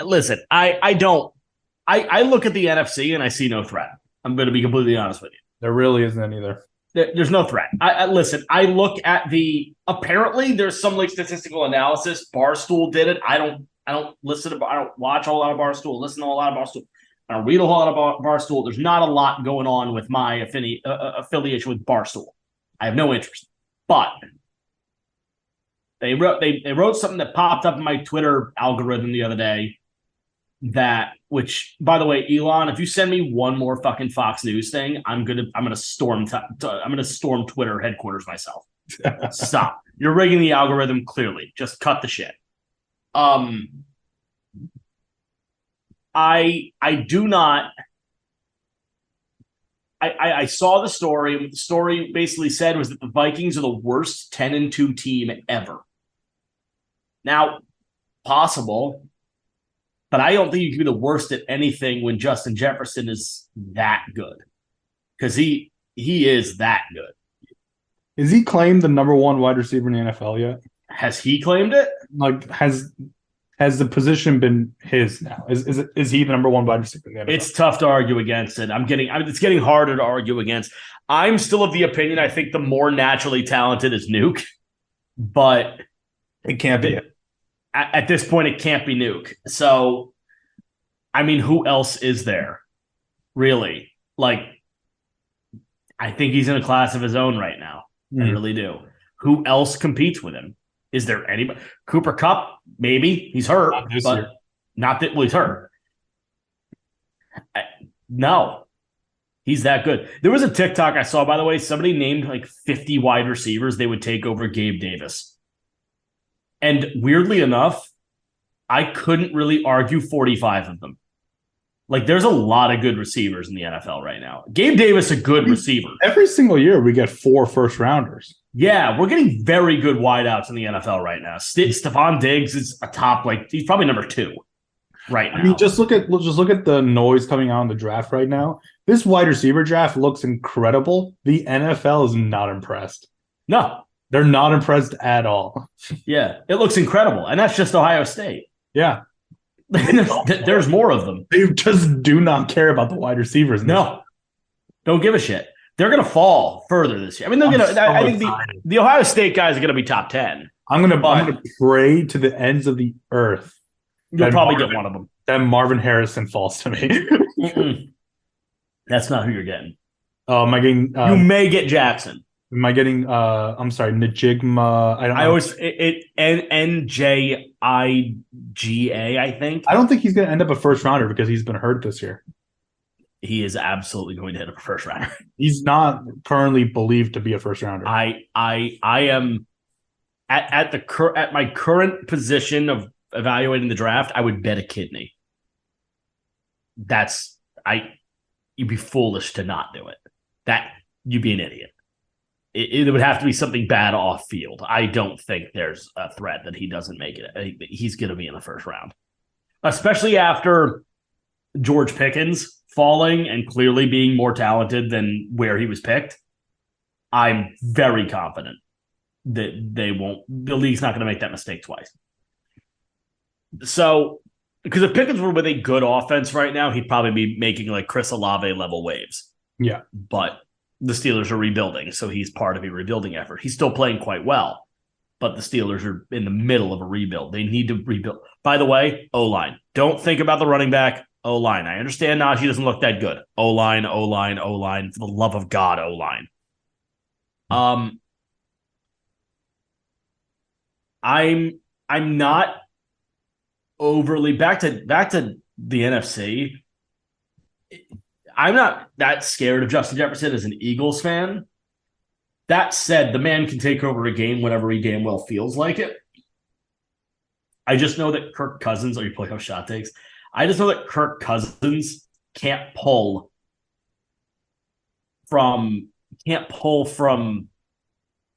Listen, I look at the NFC and I see no threat. I'm going to be completely honest with you. There really isn't either. There's no threat. Listen, I look at apparently there's some like statistical analysis. Barstool did it. I don't watch a lot of Barstool, listen to a lot of Barstool. I don't read a whole lot about Barstool. There's not a lot going on with my affiliation with Barstool. I have no interest. But they wrote something that popped up in my Twitter algorithm the other day. Which, by the way, Elon, if you send me one more fucking Fox News thing, I'm gonna storm Twitter headquarters myself. Stop. You're rigging the algorithm clearly. Just cut the shit. I do not. I saw the story. And what the story basically said was that the Vikings are the worst 10-2 team ever. Now, possible, but I don't think you can be the worst at anything when Justin Jefferson is that good, because he is that good. Is he claimed the number one wide receiver in the NFL yet? Has he claimed it? Like, has the position been his now? Is he the number one wide receiver in the NFL? It's tough to argue against it. It's getting harder to argue against. I'm still of the opinion I think the more naturally talented is Nuke, but it can't be it. At this point, it can't be Nuke. So, I mean, who else is there? Really? Like, I think he's in a class of his own right now. I really do. Who else competes with him? Is there anybody? Cooper Kupp? Maybe. He's hurt. Not that he's hurt. No. He's that good. There was a TikTok I saw, by the way. Somebody named like 50 wide receivers they would take over Gabe Davis. And weirdly enough, I couldn't really argue 45 of them. Like, there's a lot of good receivers in the NFL right now. Gabe Davis, a good receiver. Every single year, we get 4 first-rounders. Yeah, we're getting very good wideouts in the NFL right now. Stephon Diggs is a top, he's probably number 2 right now. I mean, just look at the noise coming out in the draft right now. This wide receiver draft looks incredible. The NFL is not impressed. No. They're not impressed at all. Yeah, it looks incredible. And that's just Ohio State. Yeah. There's more of them. They just do not care about the wide receivers. No. Don't give a shit. They're going to fall further this year. I mean, I think the Ohio State guys are going to be top 10. I'm going to pray to the ends of the earth. You'll probably get one of them. That Marvin Harrison falls to me. That's not who you're getting. Am I getting? You may get Jackson. Am I getting? I'm sorry, Njigma. I don't know. I always NJIGA. I think. I don't think he's going to end up a first rounder because he's been hurt this year. He is absolutely going to hit a first rounder. He's not currently believed to be a first rounder. I am at my current position of evaluating the draft. I would bet a kidney. You'd be foolish to not do it. That you'd be an idiot. It would have to be something bad off field. I don't think there's a threat that he doesn't make it. I think he's going to be in the first round, especially after George Pickens falling and clearly being more talented than where he was picked. I'm very confident that the league's not going to make that mistake twice. So, because if Pickens were with a good offense right now, he'd probably be making like Chris Olave level waves. Yeah. But the Steelers are rebuilding, so he's part of a rebuilding effort. He's still playing quite well. but the Steelers are in the middle of a rebuild. They need to rebuild. By the way, O-line. Don't think about the running back. O-line. I understand Najee doesn't look that good. O-line, O-line, O-line. For the love of God, O-line. I'm not overly back to the NFC. I'm not that scared of Justin Jefferson as an Eagles fan. That said, the man can take over a game whenever he damn well feels like it. I just know that Kirk Cousins, you play shot takes. I just know that Kirk Cousins can't pull from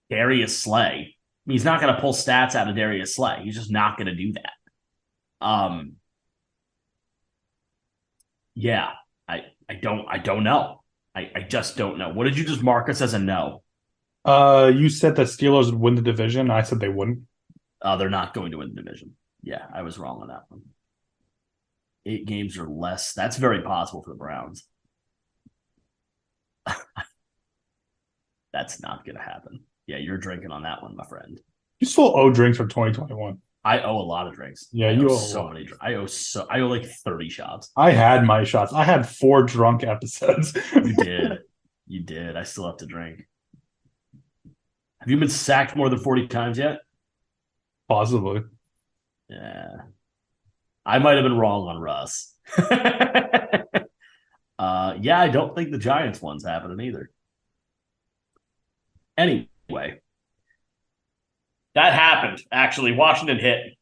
Darius Slay. I mean, he's not going to pull stats out of Darius Slay. He's just not going to do that. Yeah, I don't know. I just don't know. What did you just mark us as a no? You said that Steelers would win the division. I said they wouldn't. They're not going to win the division. Yeah, I was wrong on that one. 8 games or less. That's very possible for the Browns. That's not going to happen. Yeah, you're drinking on that one, my friend. You still owe drinks for 2021. I owe a lot of drinks. Yeah, you owe so many. I owe like 30 shots. I had my shots. I had 4 drunk episodes. You did. I still have to drink. Have you been sacked more than 40 times yet? Possibly. Yeah. I might have been wrong on Russ. Yeah, I don't think the Giants one's happening either. Anyway. That happened, actually. Washington hit.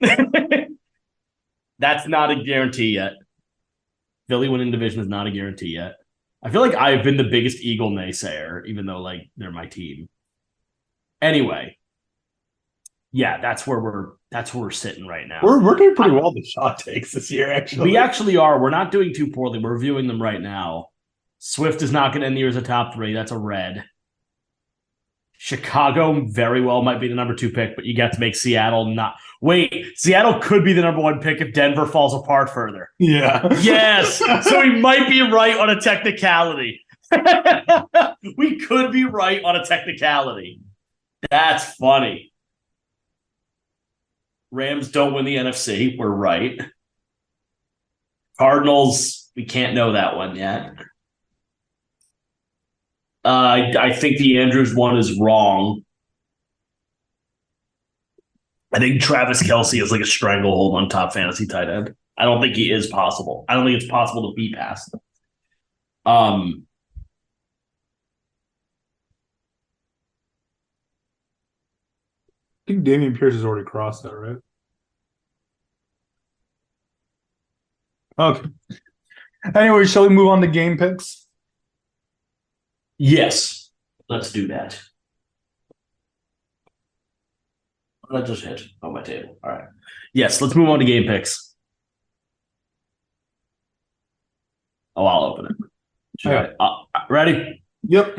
That's not a guarantee yet. Philly winning division is not a guarantee yet. I feel like I've been the biggest Eagle naysayer, even though they're my team. Anyway, yeah, that's where we're sitting right now. We're doing pretty well the shot takes this year, actually. We actually are. We're not doing too poorly. We're reviewing them right now. Swift is not going to end the year as a top 3. That's a red. Chicago very well might be the number 2 pick, but you got to make Seattle not. Wait, Seattle could be the number 1 pick if Denver falls apart further. Yeah. Yes. So we might be right on a technicality. We could be right on a technicality. That's funny. Rams don't win the NFC. We're right. Cardinals, we can't know that one yet. I think the Andrews one is wrong. I think Travis Kelce is like a stranglehold on top fantasy tight end. I don't think he is possible. I don't think it's possible to be past. I think Dameon Pierce has already crossed that, right? Okay. Anyway, shall we move on to game picks? Yes. Let's do that. That just hit on my table. All right. Yes, let's move on to game picks. Oh, I'll open it. All right. Ready? Yep.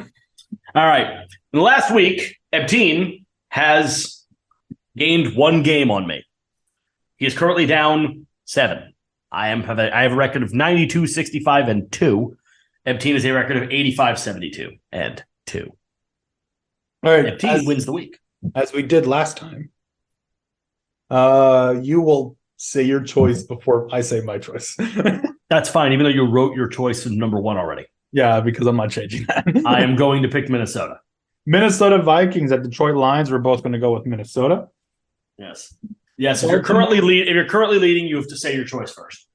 All right. In the last week, Ebtine has gained 1 game on me. He is currently down 7. I have a record of 92, 65, and 2. Ebtine is a record of 85, 72, and 2. All right. Ebtine wins the week. As we did last time. You will say your choice before I say my choice. That's fine, even though you wrote your choice in number 1 already. Yeah, because I'm not changing that. I am going to pick Minnesota. Minnesota Vikings at Detroit Lions. We're both going to go with Minnesota. Yes. Yes. If you're currently leading, you have to say your choice first.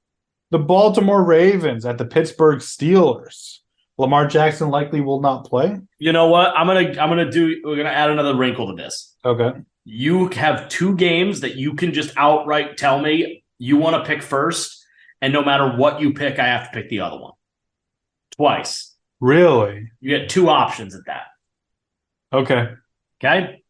The Baltimore Ravens at the Pittsburgh Steelers. Lamar Jackson likely will not play. You know what? we're gonna add another wrinkle to this. Okay. You have 2 games that you can just outright tell me you want to pick first, and no matter what you pick, I have to pick the other one. Twice. Really? You get 2 options at that. Okay. Okay?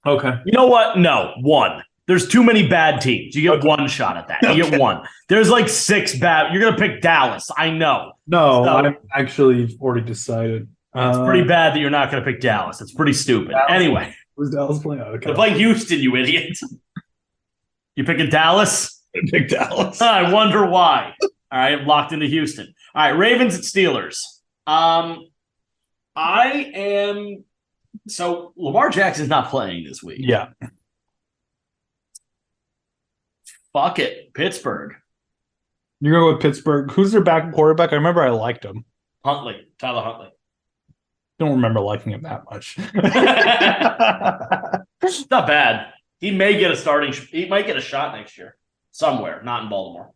Okay. You know what? No, 1. There's too many bad teams. You get 1 shot at that. You get 1. There's like 6 bad. You're going to pick Dallas. I know. No, I've actually already decided. It's pretty bad that you're not going to pick Dallas. It's pretty stupid. Dallas. Anyway. Who's Dallas playing? Okay. They're playing Houston, you idiot. You picking Dallas? I picked Dallas. I wonder why. All right, I'm locked into Houston. All right, Ravens at Steelers. I am So Lamar Jackson's not playing this week. Yeah. Fuck it. Pittsburgh. You're going to go with Pittsburgh. Who's their back quarterback? I remember I liked him. Huntley. Tyler Huntley. Don't remember liking him that much. It's not bad. He may get he might get a shot next year. Somewhere, not in Baltimore.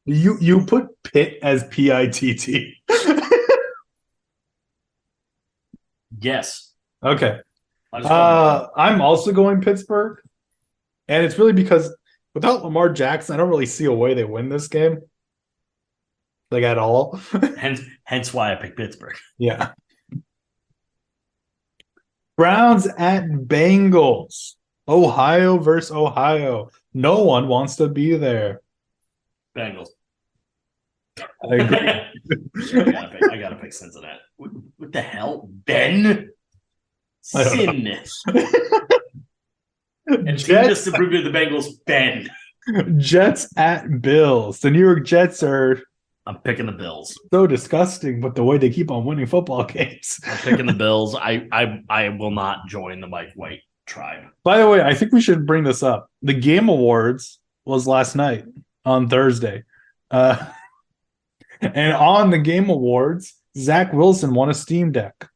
You put Pitt as PITT. Yes. Okay. I'm also going Pittsburgh. And it's really because without Lamar Jackson, I don't really see a way they win this game. Like at all. hence why I picked Pittsburgh. Yeah. Browns at Bengals. Ohio versus Ohio. No one wants to be there. Bengals. I agree. I gotta pick Cincinnati. What the hell? Ben? Sin. And just to prove to the Bengals, Ben. Jets at Bills. The New York Jets are I'm picking the Bills. so disgusting, but the way they keep on winning football games. I'm picking the Bills. I will not join the Mike White tribe. By the way, I think we should bring this up. The Game Awards was last night on Thursday. And on the Game Awards, Zach Wilson won a Steam Deck.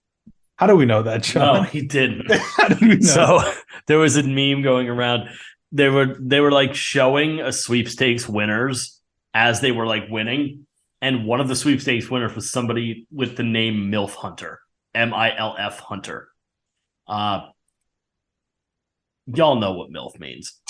How do we know that, John? No, he didn't. How did we know? So there was a meme going around. They were like showing a sweepstakes winners as they were like winning. And one of the sweepstakes winners was somebody with the name MILF Hunter, MILF Hunter. Y'all know what MILF means.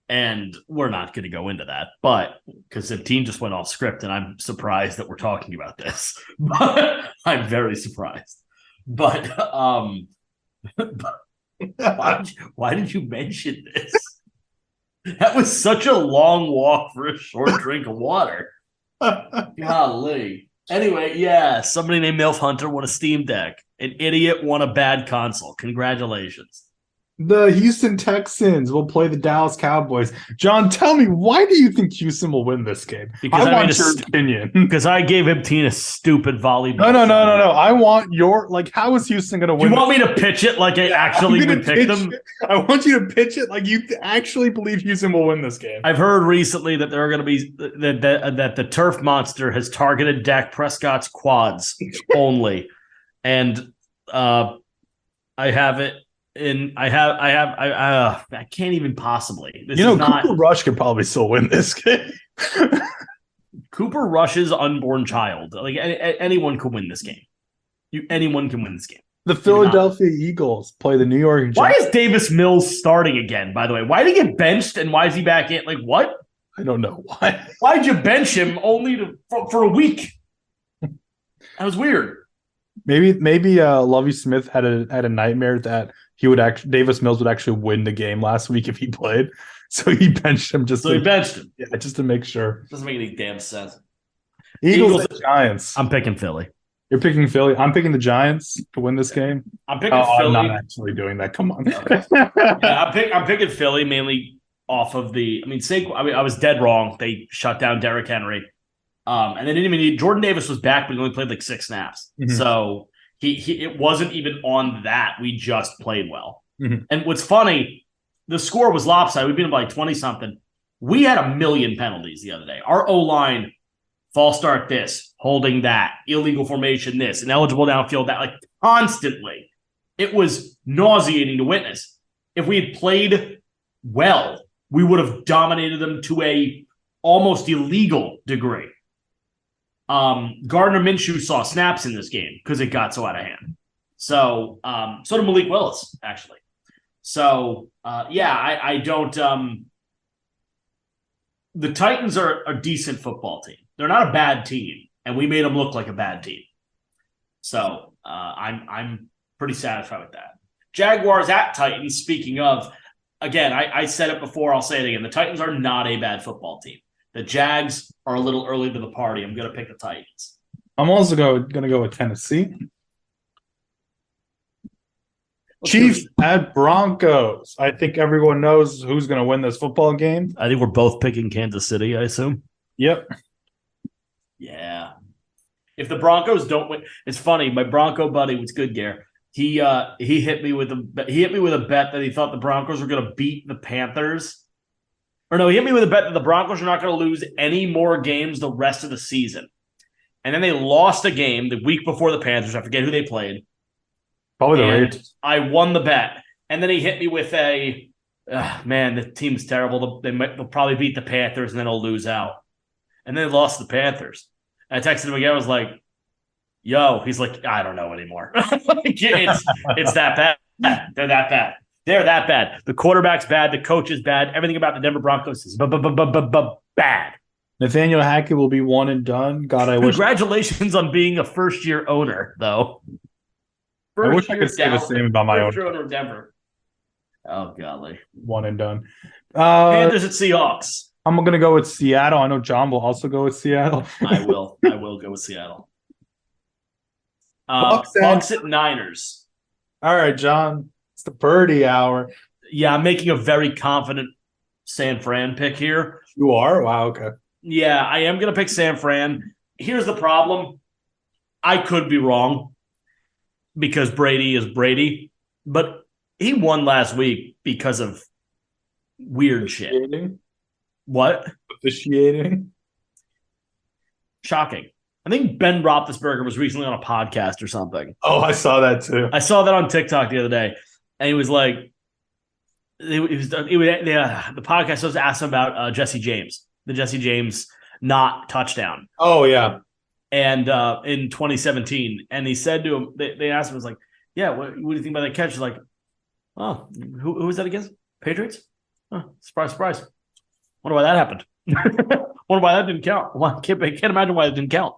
And we're not going to go into that, but because the team just went off script, and I'm surprised that we're talking about this. But I'm very surprised. But why did you mention this? That was such a long walk for a short drink of water. Golly. Anyway, yeah, somebody named MILF Hunter won a Steam Deck. An idiot won a bad console. Congratulations. The Houston Texans will play the Dallas Cowboys. John, tell me, why do you think Houston will win this game? Because I want your opinion. Because I gave him Tina's stupid volleyball. No. I want your, like, how is Houston going to win? You want me to pitch it like I actually would pick them? I want you to pitch it like you actually believe Houston will win this game. I've heard recently that there are going to be that the turf monster has targeted Dak Prescott's quads only, and I have it. I can't even possibly. Cooper Rush could probably still win this game. Cooper Rush's unborn child. Like anyone could win this game. Anyone can win this game. The Philadelphia Eagles play the New York Jets. Why is Davis Mills starting again, by the way? Why did he get benched and why is he back in? Like, what? I don't know why. Why'd you bench him only for a week? That was weird. Maybe Lovie Smith had a nightmare that Davis Mills would actually win the game last week if he played. So he benched him just to make sure. Doesn't make any damn sense. Eagles and Giants. I'm picking Philly. You're picking Philly. I'm picking the Giants to win this game. I'm picking Philly. I'm not actually doing that. Come on. Yeah, I'm picking Philly mainly off of I was dead wrong. They shut down Derrick Henry. And they didn't even need Jordan Davis was back, but he only played like 6 snaps. Mm-hmm. So it wasn't even on that. We just played well. Mm-hmm. And what's funny, the score was lopsided. We beat them by 20-something. We had a million penalties the other day. Our O-line, false start this, holding that, illegal formation this, ineligible downfield that, like constantly. It was nauseating to witness. If we had played well, we would have dominated them to a almost illegal degree. Gardner Minshew saw snaps in this game because it got so out of hand. So, so did Malik Willis, actually. So, I don't. The Titans are a decent football team. They're not a bad team, and we made them look like a bad team. So, I'm pretty satisfied with that. Jaguars at Titans. Speaking of, again, I said it before. I'll say it again. The Titans are not a bad football team. The Jags are a little early to the party. I'm going to pick the Titans. I'm also going to go with Tennessee. Chiefs at Broncos. I think everyone knows who's going to win this football game. I think we're both picking Kansas City, I assume. Yep. Yeah. If the Broncos don't win, it's funny. My Bronco buddy was good, Gare. He hit me with a bet that he thought the Broncos were going to beat the Panthers. Or no, he hit me with a bet that the Broncos are not going to lose any more games the rest of the season. And then they lost a game the week before the Panthers. I forget who they played. Probably the Raiders. I won the bet. And then he hit me with man, the team's terrible. They'll probably beat the Panthers and then they'll lose out. And then they lost the Panthers. I texted him again. I was like, yo, he's like, I don't know anymore. It's that bad. They're that bad. They're that bad. The quarterback's bad. The coach is bad. Everything about the Denver Broncos is bad. Nathaniel Hackett will be one and done. God, I wish. Congratulations on being a first-year owner, though. I wish I could say the same about my own. First-year owner of Denver. Oh, golly. One and done. Panthers at Seahawks. I'm going to go with Seattle. I know John will also go with Seattle. I will go with Seattle. Bucks at Niners. All right, John. It's the birdie hour. Yeah, I'm making a very confident San Fran pick here. You are? Wow, okay. Yeah, I am going to pick San Fran. Here's the problem. I could be wrong because Brady is Brady, but he won last week because of weird shit. What? Officiating? Shocking. I think Ben Roethlisberger was recently on a podcast or something. Oh, I saw that too. I saw that on TikTok the other day, and he was like, the podcast was asked him about Jesse James, the Jesse James not touchdown. Oh yeah, and in 2017, and he said to him, they asked him, was like, yeah, what do you think about that catch? He's like, oh, who was that against? Patriots? Oh, surprise. Wonder why that happened. Wonder why that didn't count. Well, can't imagine why it didn't count.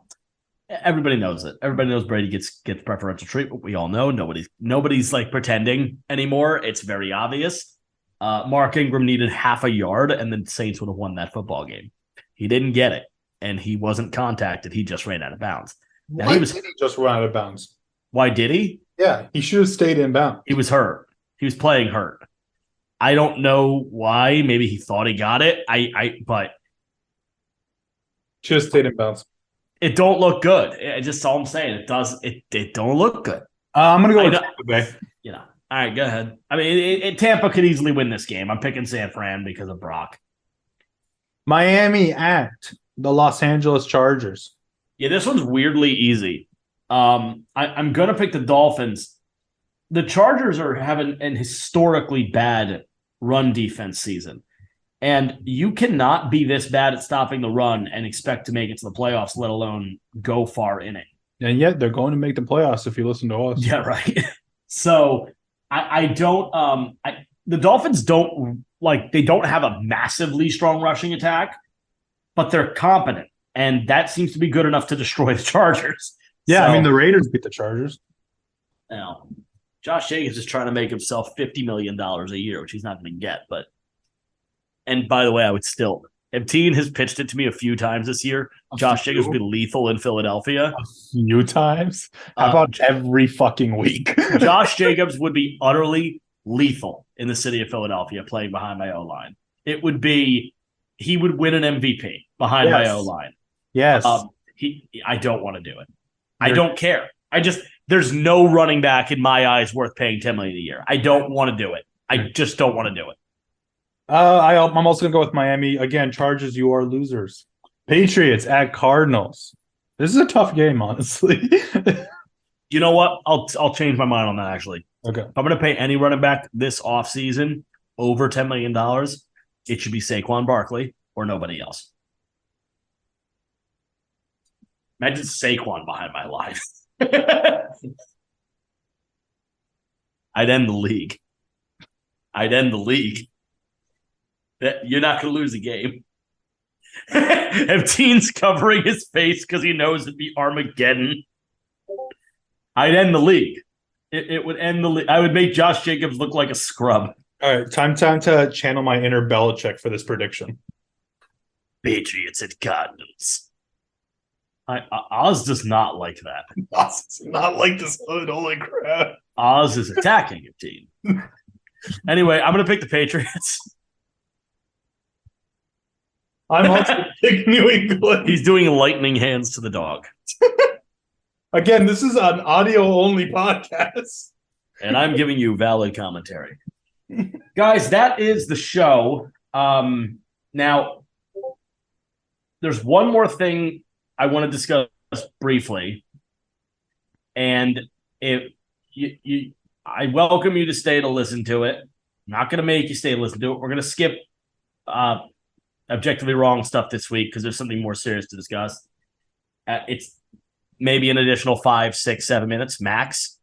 Everybody knows it. Everybody knows Brady gets preferential treatment. We all know. Nobody's like pretending anymore. It's very obvious. Mark Ingram needed half a yard, and the Saints would have won that football game. He didn't get it, and he wasn't contacted. He just ran out of bounds. Why did he just run out of bounds? Why did he? Yeah, he should have stayed in bounds. He was hurt. He was playing hurt. I don't know why. Maybe he thought he got it. But just stayed in bounds. It don't look good. It's just all I'm saying. It don't look good. I'm gonna go with Tampa Bay. You know. All right, go ahead. I mean, Tampa could easily win this game. I'm picking San Fran because of Brock. Miami at the Los Angeles Chargers. Yeah, this one's weirdly easy. I'm gonna pick the Dolphins. The Chargers are having an historically bad run defense season. And you cannot be this bad at stopping the run and expect to make it to the playoffs, let alone go far in it. And yet they're going to make the playoffs if you listen to us. Yeah, right. So the Dolphins don't have a massively strong rushing attack, but they're competent. And that seems to be good enough to destroy the Chargers. Yeah, so, I mean, the Raiders beat the Chargers. Now, Josh Jacobs is trying to make himself $50 million a year, which he's not going to get, but. And by the way, I would still, if Teen has pitched it to me a few times this year, Josh Jacobs would be lethal in Philadelphia. A few times? How about every fucking week? Josh Jacobs would be utterly lethal in the city of Philadelphia playing behind my O-line. It would be, he would win an MVP behind my O-line. Yes. I don't want to do it. I don't care. There's no running back in my eyes worth paying $10 million a year. I don't want to do it. I just don't want to do it. I'm also going to go with Miami. Again, Chargers, you are losers. Patriots at Cardinals. This is a tough game, honestly. You know what? I'll change my mind on that, actually. Okay. If I'm going to pay any running back this offseason over $10 million, it should be Saquon Barkley or nobody else. Imagine Saquon behind my line. I'd end the league. You're not going to lose a game. If Teen's covering his face because he knows it'd be Armageddon, I'd end the league. It would end the league. I would make Josh Jacobs look like a scrub. All right, time to channel my inner Belichick for this prediction. Patriots at Cardinals. Oz does not like that. Oz does not like this hood. Holy crap. Oz is attacking a team. Anyway, I'm going to pick the Patriots. I'm also picking New England. He's doing lightning hands to the dog. Again, this is an audio-only podcast. And I'm giving you valid commentary. Guys, that is the show. Now, there's one more thing I want to discuss briefly. And I welcome you to stay to listen to it. I'm not going to make you stay to listen to it. We're going to skip objectively wrong stuff this week because there's something more serious to discuss. It's maybe an additional 5, 6, 7 minutes max.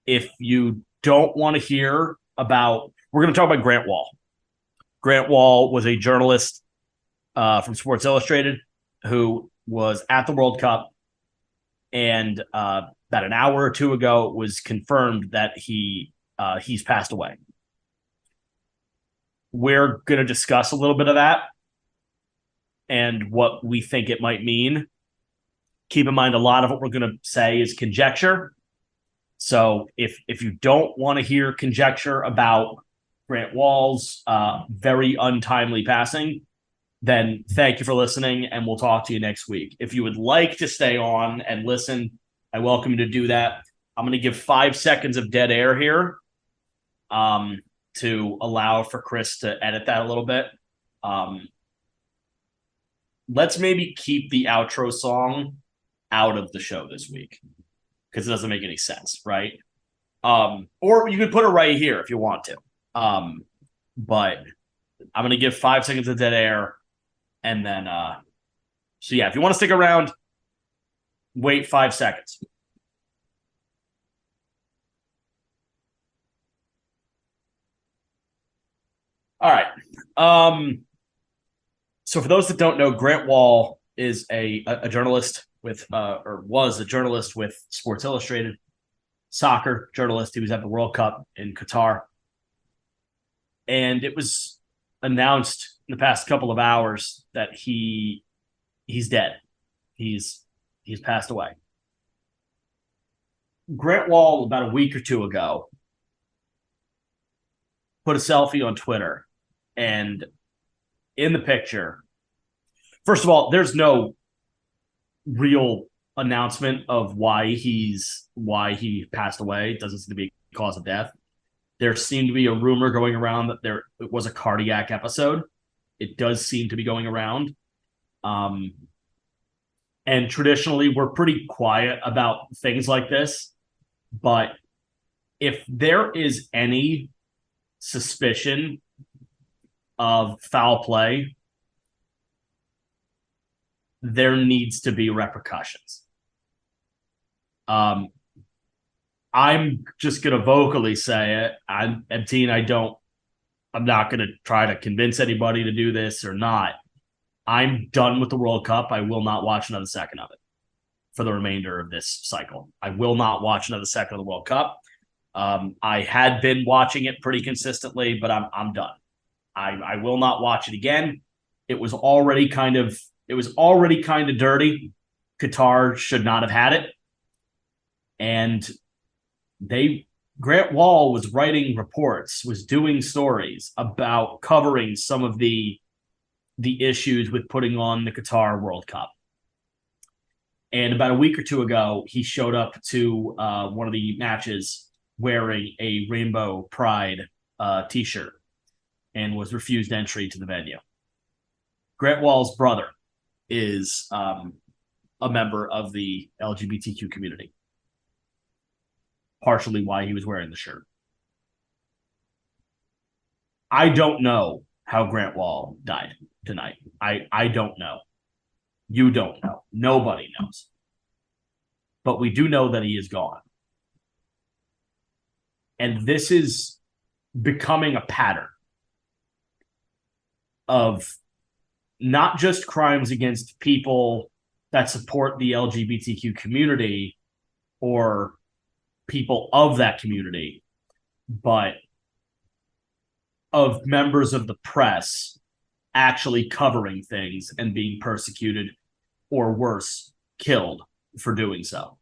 If you don't want to hear about, we're going to talk about Grant Wahl. Grant Wahl was a journalist from Sports Illustrated who was at the World Cup, and about an hour or two ago it was confirmed that he's passed away. We're going to discuss a little bit of that and what we think it might mean. Keep in mind, a lot of what we're going to say is conjecture. So if you don't want to hear conjecture about Grant Wahl's very untimely passing, then thank you for listening, and we'll talk to you next week. If you would like to stay on and listen, I welcome you to do that. I'm going to give 5 seconds of dead air here to allow for Chris to edit that a little bit. Let's maybe keep the outro song out of the show this week because it doesn't make any sense, right? Or you could put it right here if you want to. But I'm going to give 5 seconds of dead air. And then, so yeah, if you want to stick around, wait 5 seconds. All right. So for those that don't know, Grant Wahl is a journalist with, or was a journalist with Sports Illustrated, soccer journalist. He was at the World Cup in Qatar. And it was announced in the past couple of hours that he's dead. He's passed away. Grant Wahl, about a week or two ago, put a selfie on Twitter, and in the picture, first of all, there's no real announcement of why he passed away. It doesn't seem to be a cause of death. There seemed to be a rumor going around that it was a cardiac episode. It does seem to be going around. And traditionally, we're pretty quiet about things like this. But if there is any suspicion of foul play, there needs to be repercussions. I'm just going to vocally say it. I'm not going to try to convince anybody to do this or not. I'm done with the World Cup. I will not watch another second of it for the remainder of this cycle. I will not watch another second of the World Cup. I had been watching it pretty consistently, but I'm done. I will not watch it again. It was already kind of dirty. Qatar should not have had it. And Grant Wahl was writing reports, was doing stories about covering some of the issues with putting on the Qatar World Cup. And about a week or two ago, he showed up to one of the matches wearing a Rainbow Pride t-shirt and was refused entry to the venue. Grant Wahl's brother is a member of the LGBTQ community. Partially why he was wearing the shirt. I don't know how Grant Wahl died tonight. I don't know. You don't know. Nobody knows. But we do know that he is gone. And this is becoming a pattern of not just crimes against people that support the LGBTQ community or people of that community, but of members of the press actually covering things and being persecuted or worse, killed for doing so.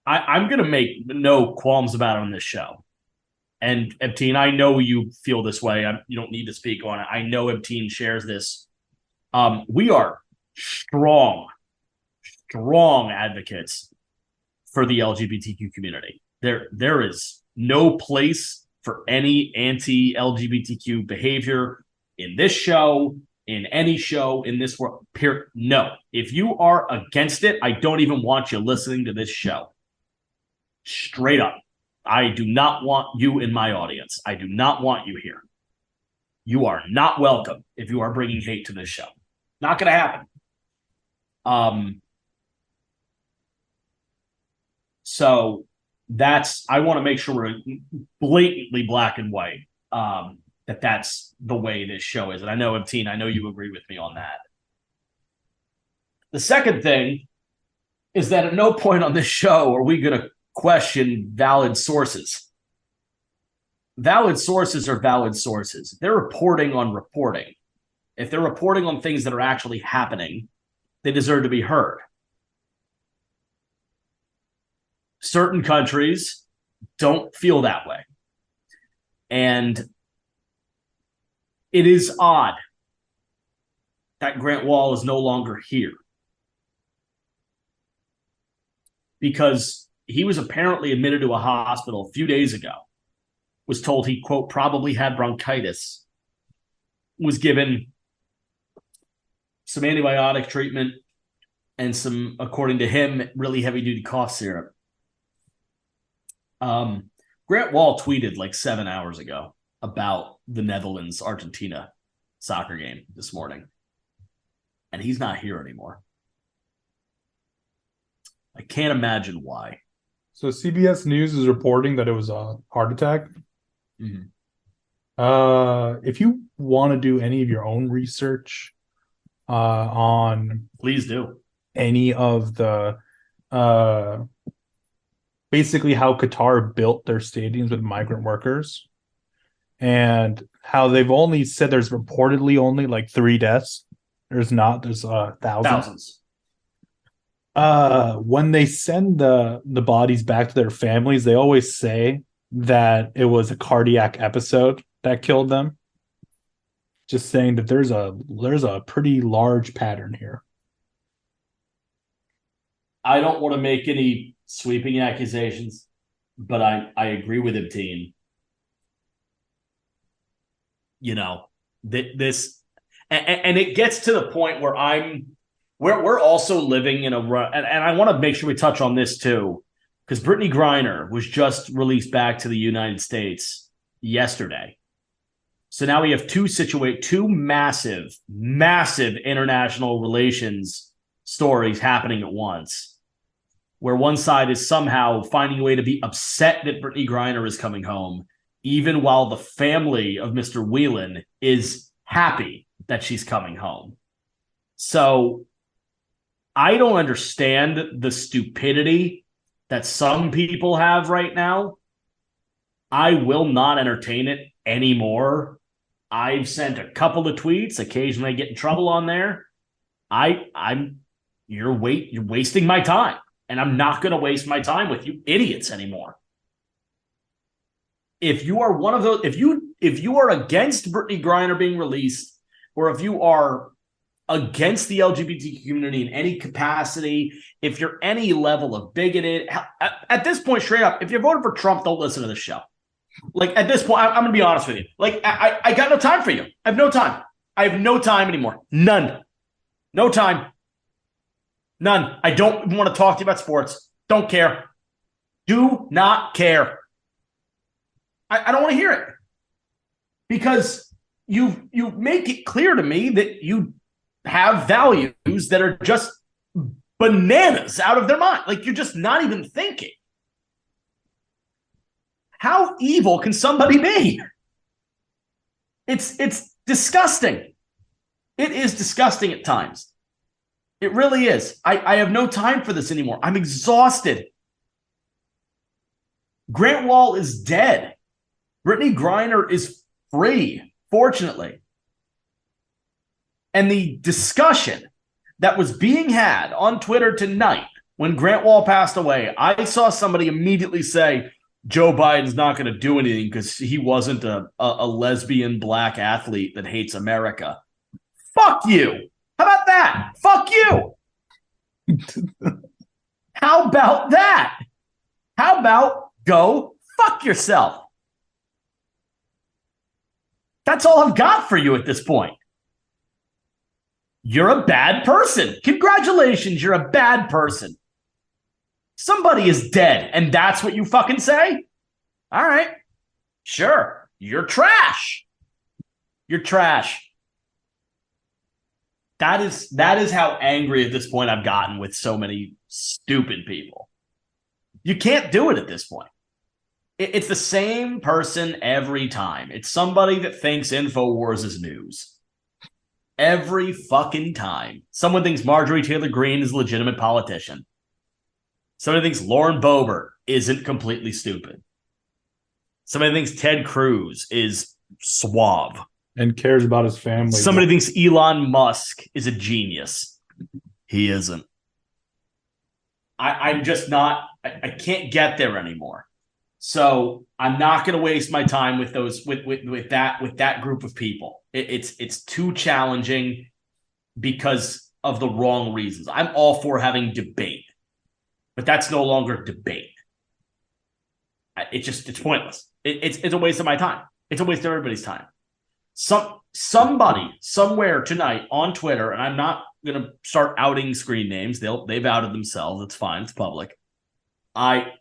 I'm going to make no qualms about it on this show. And Ebteen, I know you feel this way. You don't need to speak on it. I know Ebteen shares this. We are strong strong advocates for the LGBTQ community. There is no place for any anti-LGBTQ behavior in this show, in any show in this world. No. If you are against it, I don't even want you listening to this show. Straight up. I do not want you in my audience. I do not want you here. You are not welcome if you are bringing hate to this show. Not going to happen. So I want to make sure we're blatantly black and white, that's the way this show is. And I know, Ebtine, I know you agree with me on that. The second thing is that at no point on this show are we going to question valid sources. Valid sources are valid sources. They're reporting on reporting. If they're reporting on things that are actually happening, they deserve to be heard. Certain countries don't feel that way. And it is odd that Grant Wahl is no longer here, because he was apparently admitted to a hospital a few days ago, was told he, quote, probably had bronchitis, was given some antibiotic treatment and some, according to him, really heavy-duty cough syrup. Grant Wahl tweeted like 7 hours ago about the Netherlands-Argentina soccer game this morning, and he's not here anymore. I can't imagine why. So CBS News is reporting that it was a heart attack. Mm-hmm. If you want to do any of your own research on, please do, any of the basically how Qatar built their stadiums with migrant workers, and how they've only said there's reportedly only like 3 deaths. There's thousands. When they send the bodies back to their families, they always say that it was a cardiac episode that killed them. Just saying that there's a pretty large pattern here. I don't want to make any sweeping accusations, but I agree with Ebtine. You know, this, and it gets to the point where we're also living in and I want to make sure we touch on this too, because Brittany Griner was just released back to the United States yesterday. So now we have two massive international relations stories happening at once, where one side is somehow finding a way to be upset that Brittany Griner is coming home, even while the family of Mr. Whelan is happy that she's coming home. So I don't understand the stupidity that some people have right now. I will not entertain it anymore. I've sent a couple of tweets. Occasionally I get in trouble on there. You're wasting my time, and I'm not going to waste my time with you idiots anymore. If you are one of those, if you are against Brittany Griner being released, or if you are against the LGBT community in any capacity, if you're any level of bigoted, at this point, straight up, if you're voting for Trump, don't listen to this show. Like, at this point, I'm going to be honest with you. Like, I got no time for you. I have no time. I have no time anymore. None. No time. None. I don't want to talk to you about sports. Don't care. Do not care. I don't want to hear it. Because you make it clear to me that you have values that are just bananas out of their mind. Like, you're just not even thinking. How evil can somebody be? It's disgusting. It is disgusting at times. It really is. I have no time for this anymore. I'm exhausted. Grant Wahl is dead. Brittany Griner is free, fortunately. And the discussion that was being had on Twitter tonight when Grant Wahl passed away, I saw somebody immediately say, Joe Biden's not going to do anything because he wasn't a lesbian black athlete that hates America. Fuck you. How about that? Fuck you. How about that? How about go fuck yourself? That's all I've got for you at this point. You're a bad person. Congratulations, you're a bad person. Somebody is dead, and that's what you fucking say? All right. Sure. You're trash. You're trash. That is how angry at this point I've gotten with so many stupid people. You can't do it at this point. It's the same person every time. It's somebody that thinks InfoWars is news. Every fucking time. Someone thinks Marjorie Taylor Greene is a legitimate politician. Somebody thinks Lauren Boebert isn't completely stupid. Somebody thinks Ted Cruz is suave. And cares about his family. Somebody thinks Elon Musk is a genius. He isn't. I'm just not, I can't get there anymore. So I'm not going to waste my time with those, with that group of people. It's too challenging because of the wrong reasons. I'm all for having debate, but that's no longer debate. It's pointless. It's a waste of my time. It's a waste of everybody's time. Somebody somewhere tonight on Twitter, and I'm not going to start outing screen names. They've outed themselves. It's fine. It's public. I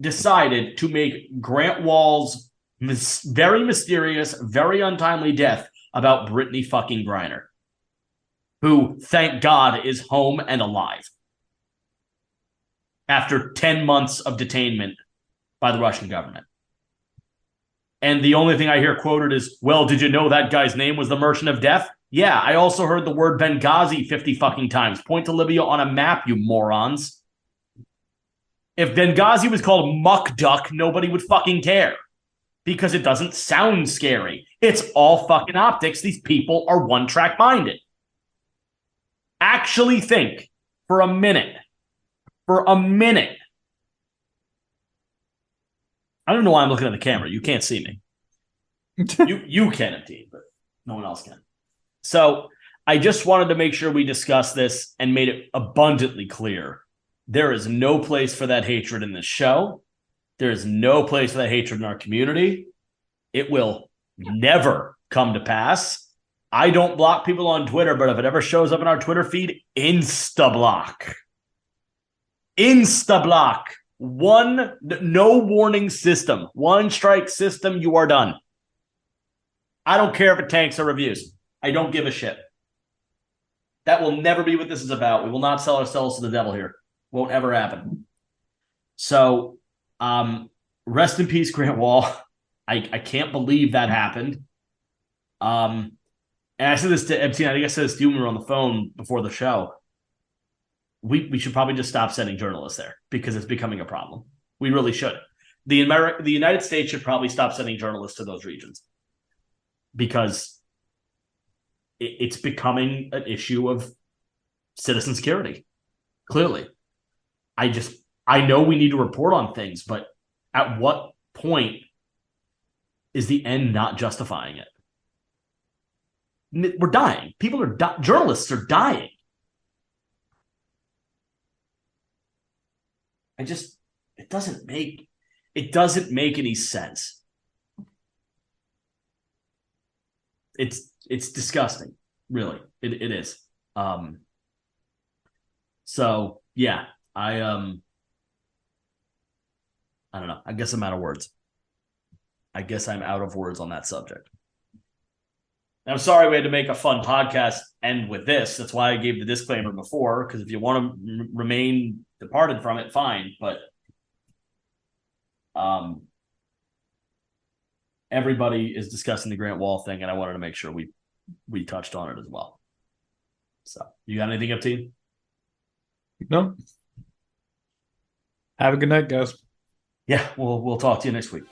decided to make Grant Wall's very mysterious, very untimely death about Brittany fucking Griner, who, thank God, is home and alive after 10 months of detainment by the Russian government. And the only thing I hear quoted is, well, did you know that guy's name was the Merchant of Death? Yeah, I also heard the word Benghazi 50 fucking times. Point to Libya on a map, you morons. If Benghazi was called Muck Duck, nobody would fucking care. Because it doesn't sound scary. It's all fucking optics. These people are one-track minded. Actually think for a minute. I don't know why I'm looking at the camera. You can't see me. You can, indeed, but no one else can. So I just wanted to make sure we discussed this and made it abundantly clear. There is no place for that hatred in this show. There is no place for that hatred in our community. It will never come to pass. I don't block people on Twitter, but if it ever shows up in our Twitter feed, insta-block. Insta-block. No warning system. One strike system, you are done. I don't care if it tanks our reviews. I don't give a shit. That will never be what this is about. We will not sell ourselves to the devil here. Won't ever happen. So, rest in peace, Grant Wall. I can't believe that happened. And I said this to MT, I think I said this to you when we were on the phone before the show. We should probably just stop sending journalists there because it's becoming a problem. We really should. The United States should probably stop sending journalists to those regions because it's becoming an issue of citizen security. Clearly. I know we need to report on things, but at what point is the end not justifying it? We're dying. Journalists are dying. It doesn't make any sense. It's disgusting, really. It is. So yeah, I don't know. I guess I'm out of words. I guess I'm out of words on that subject. And I'm sorry we had to make a fun podcast end with this. That's why I gave the disclaimer before, because if you want to remain departed from it, fine. But everybody is discussing the Grant Wall thing, and I wanted to make sure we touched on it as well. So, you got anything up, team? No. Have a good night, guys. Yeah, we'll talk to you next week.